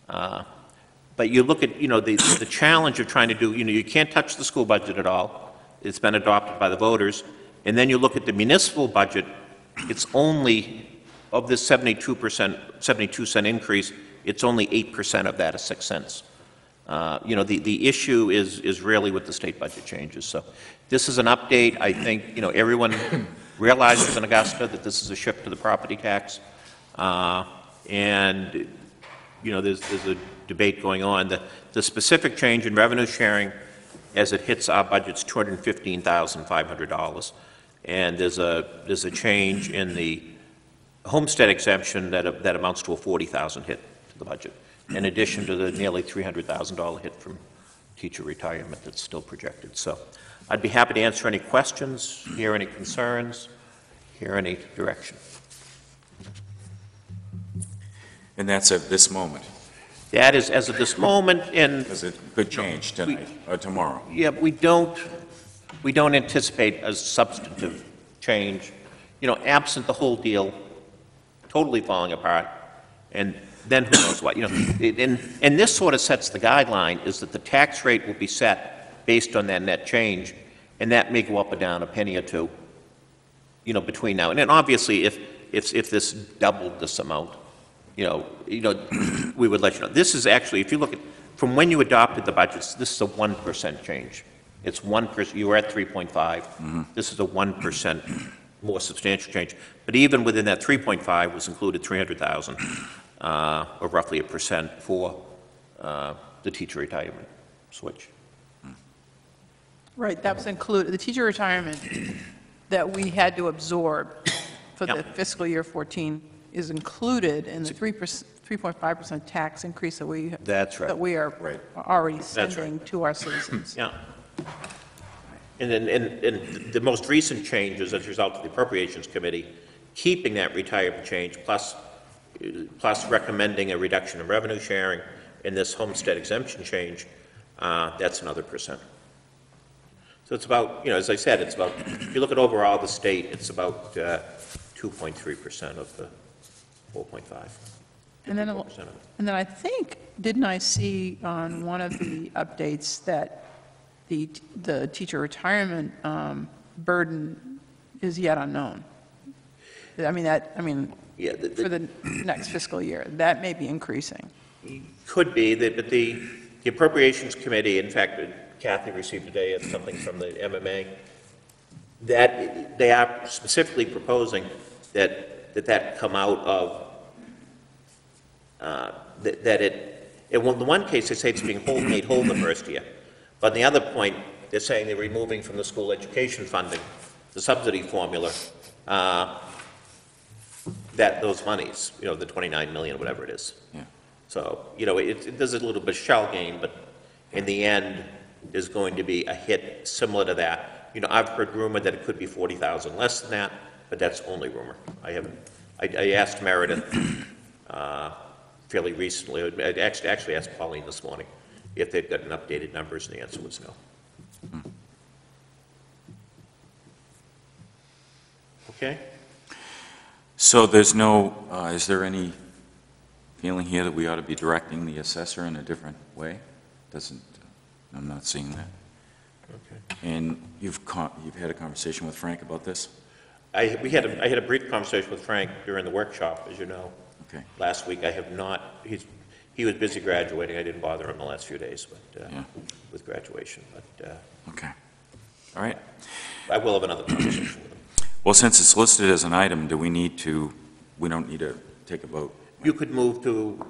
But you look at, the challenge of trying to do, you can't touch the school budget at all. It's been adopted by the voters. And then you look at the municipal budget, it's only, of this 72-cent increase, it's only 8% of that is 6 cents. The issue is really with the state budget changes. So this is an update. I think, everyone realizes in Augusta that this is a shift to the property tax. And, there's a debate going on. The specific change in revenue sharing as it hits our budget's $215,500. And there's a change in the homestead exemption that amounts to a $40,000 hit to the budget, in addition to the nearly $300,000 hit from teacher retirement that's still projected. So I'd be happy to answer any questions, hear any concerns, hear any direction. And that's at this moment. That is as of this moment, and Because it could change tonight or tomorrow. yeah, we don't anticipate a substantive change, absent the whole deal totally falling apart, and then who knows what, and this sort of sets the guideline, is that the tax rate will be set based on that net change, and that may go up or down a penny or two, between now and then. Obviously, if this doubled this amount, we would let you know. This is actually, if you look at, from when you adopted the budgets, this is a 1% change. It's 1%, you were at 3.5. Mm-hmm. This is a 1% more substantial change. But even within that 3.5 was included 300,000, or roughly 1% for the teacher retirement switch. Right, that was included, the teacher retirement that we had to absorb for the fiscal year 14 is included in the 3.5% tax increase that we That's right. that we are already sending to our citizens. Yeah. And the most recent changes as a result of the Appropriations Committee, keeping that retirement change plus recommending a reduction in revenue sharing and this homestead exemption change, that's another %. So it's about, as I said, it's about, if you look at overall the state, it's about 2.3% of the 4.5. And then, 54% of it. and then I think, didn't I see on one of the updates that the teacher retirement burden is yet unknown? I mean, Yeah, for the next fiscal year, that may be increasing. Could be, but the Appropriations Committee, in fact, Kathy received today something from the MMA, that they are specifically proposing that come out of, in the one case, they say it's being made whole the first year. But in the other point, they're saying they're removing from the school education funding, the subsidy formula, those monies, the 29 million, whatever it is. Yeah. So, there's a little bit of shell game, but in the end, there's going to be a hit similar to that. I've heard rumor that it could be 40,000 less than that, but that's only rumor. I asked Meredith fairly recently, I actually asked Pauline this morning if they'd gotten updated numbers, and the answer was no. Okay? So there's no, is there any feeling here that we ought to be directing the assessor in a different way? I'm not seeing that. Okay. And you've had a conversation with Frank about this? I had a brief conversation with Frank during the workshop, as you know. Okay. Last week. I have not, he was busy graduating. I didn't bother him the last few days, but, Yeah. with graduation. But Okay. All right. I will have another conversation with him. Well, since it's listed as an item, we don't need to take a vote? You could move to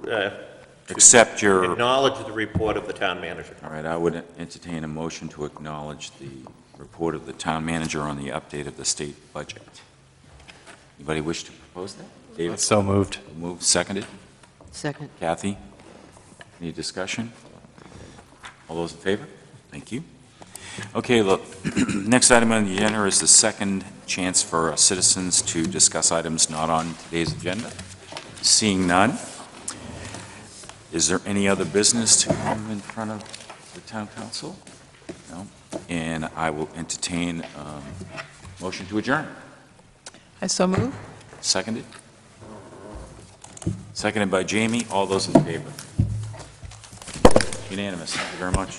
Accept your, acknowledge the report of the town manager. all right, I would entertain a motion to acknowledge the report of the town manager on the update of the state budget. Anybody wish to propose that? David? So moved. Moved, seconded. Second. Kathy? Any discussion? All those in favor? Thank you. Okay, look, next item on the agenda is the second chance for citizens to discuss items not on today's agenda. Seeing none, is there any other business to come in front of the town council? No? And I will entertain a motion to adjourn. I so move. Seconded? Seconded by Jamie. All those in favor? Unanimous. Thank you very much.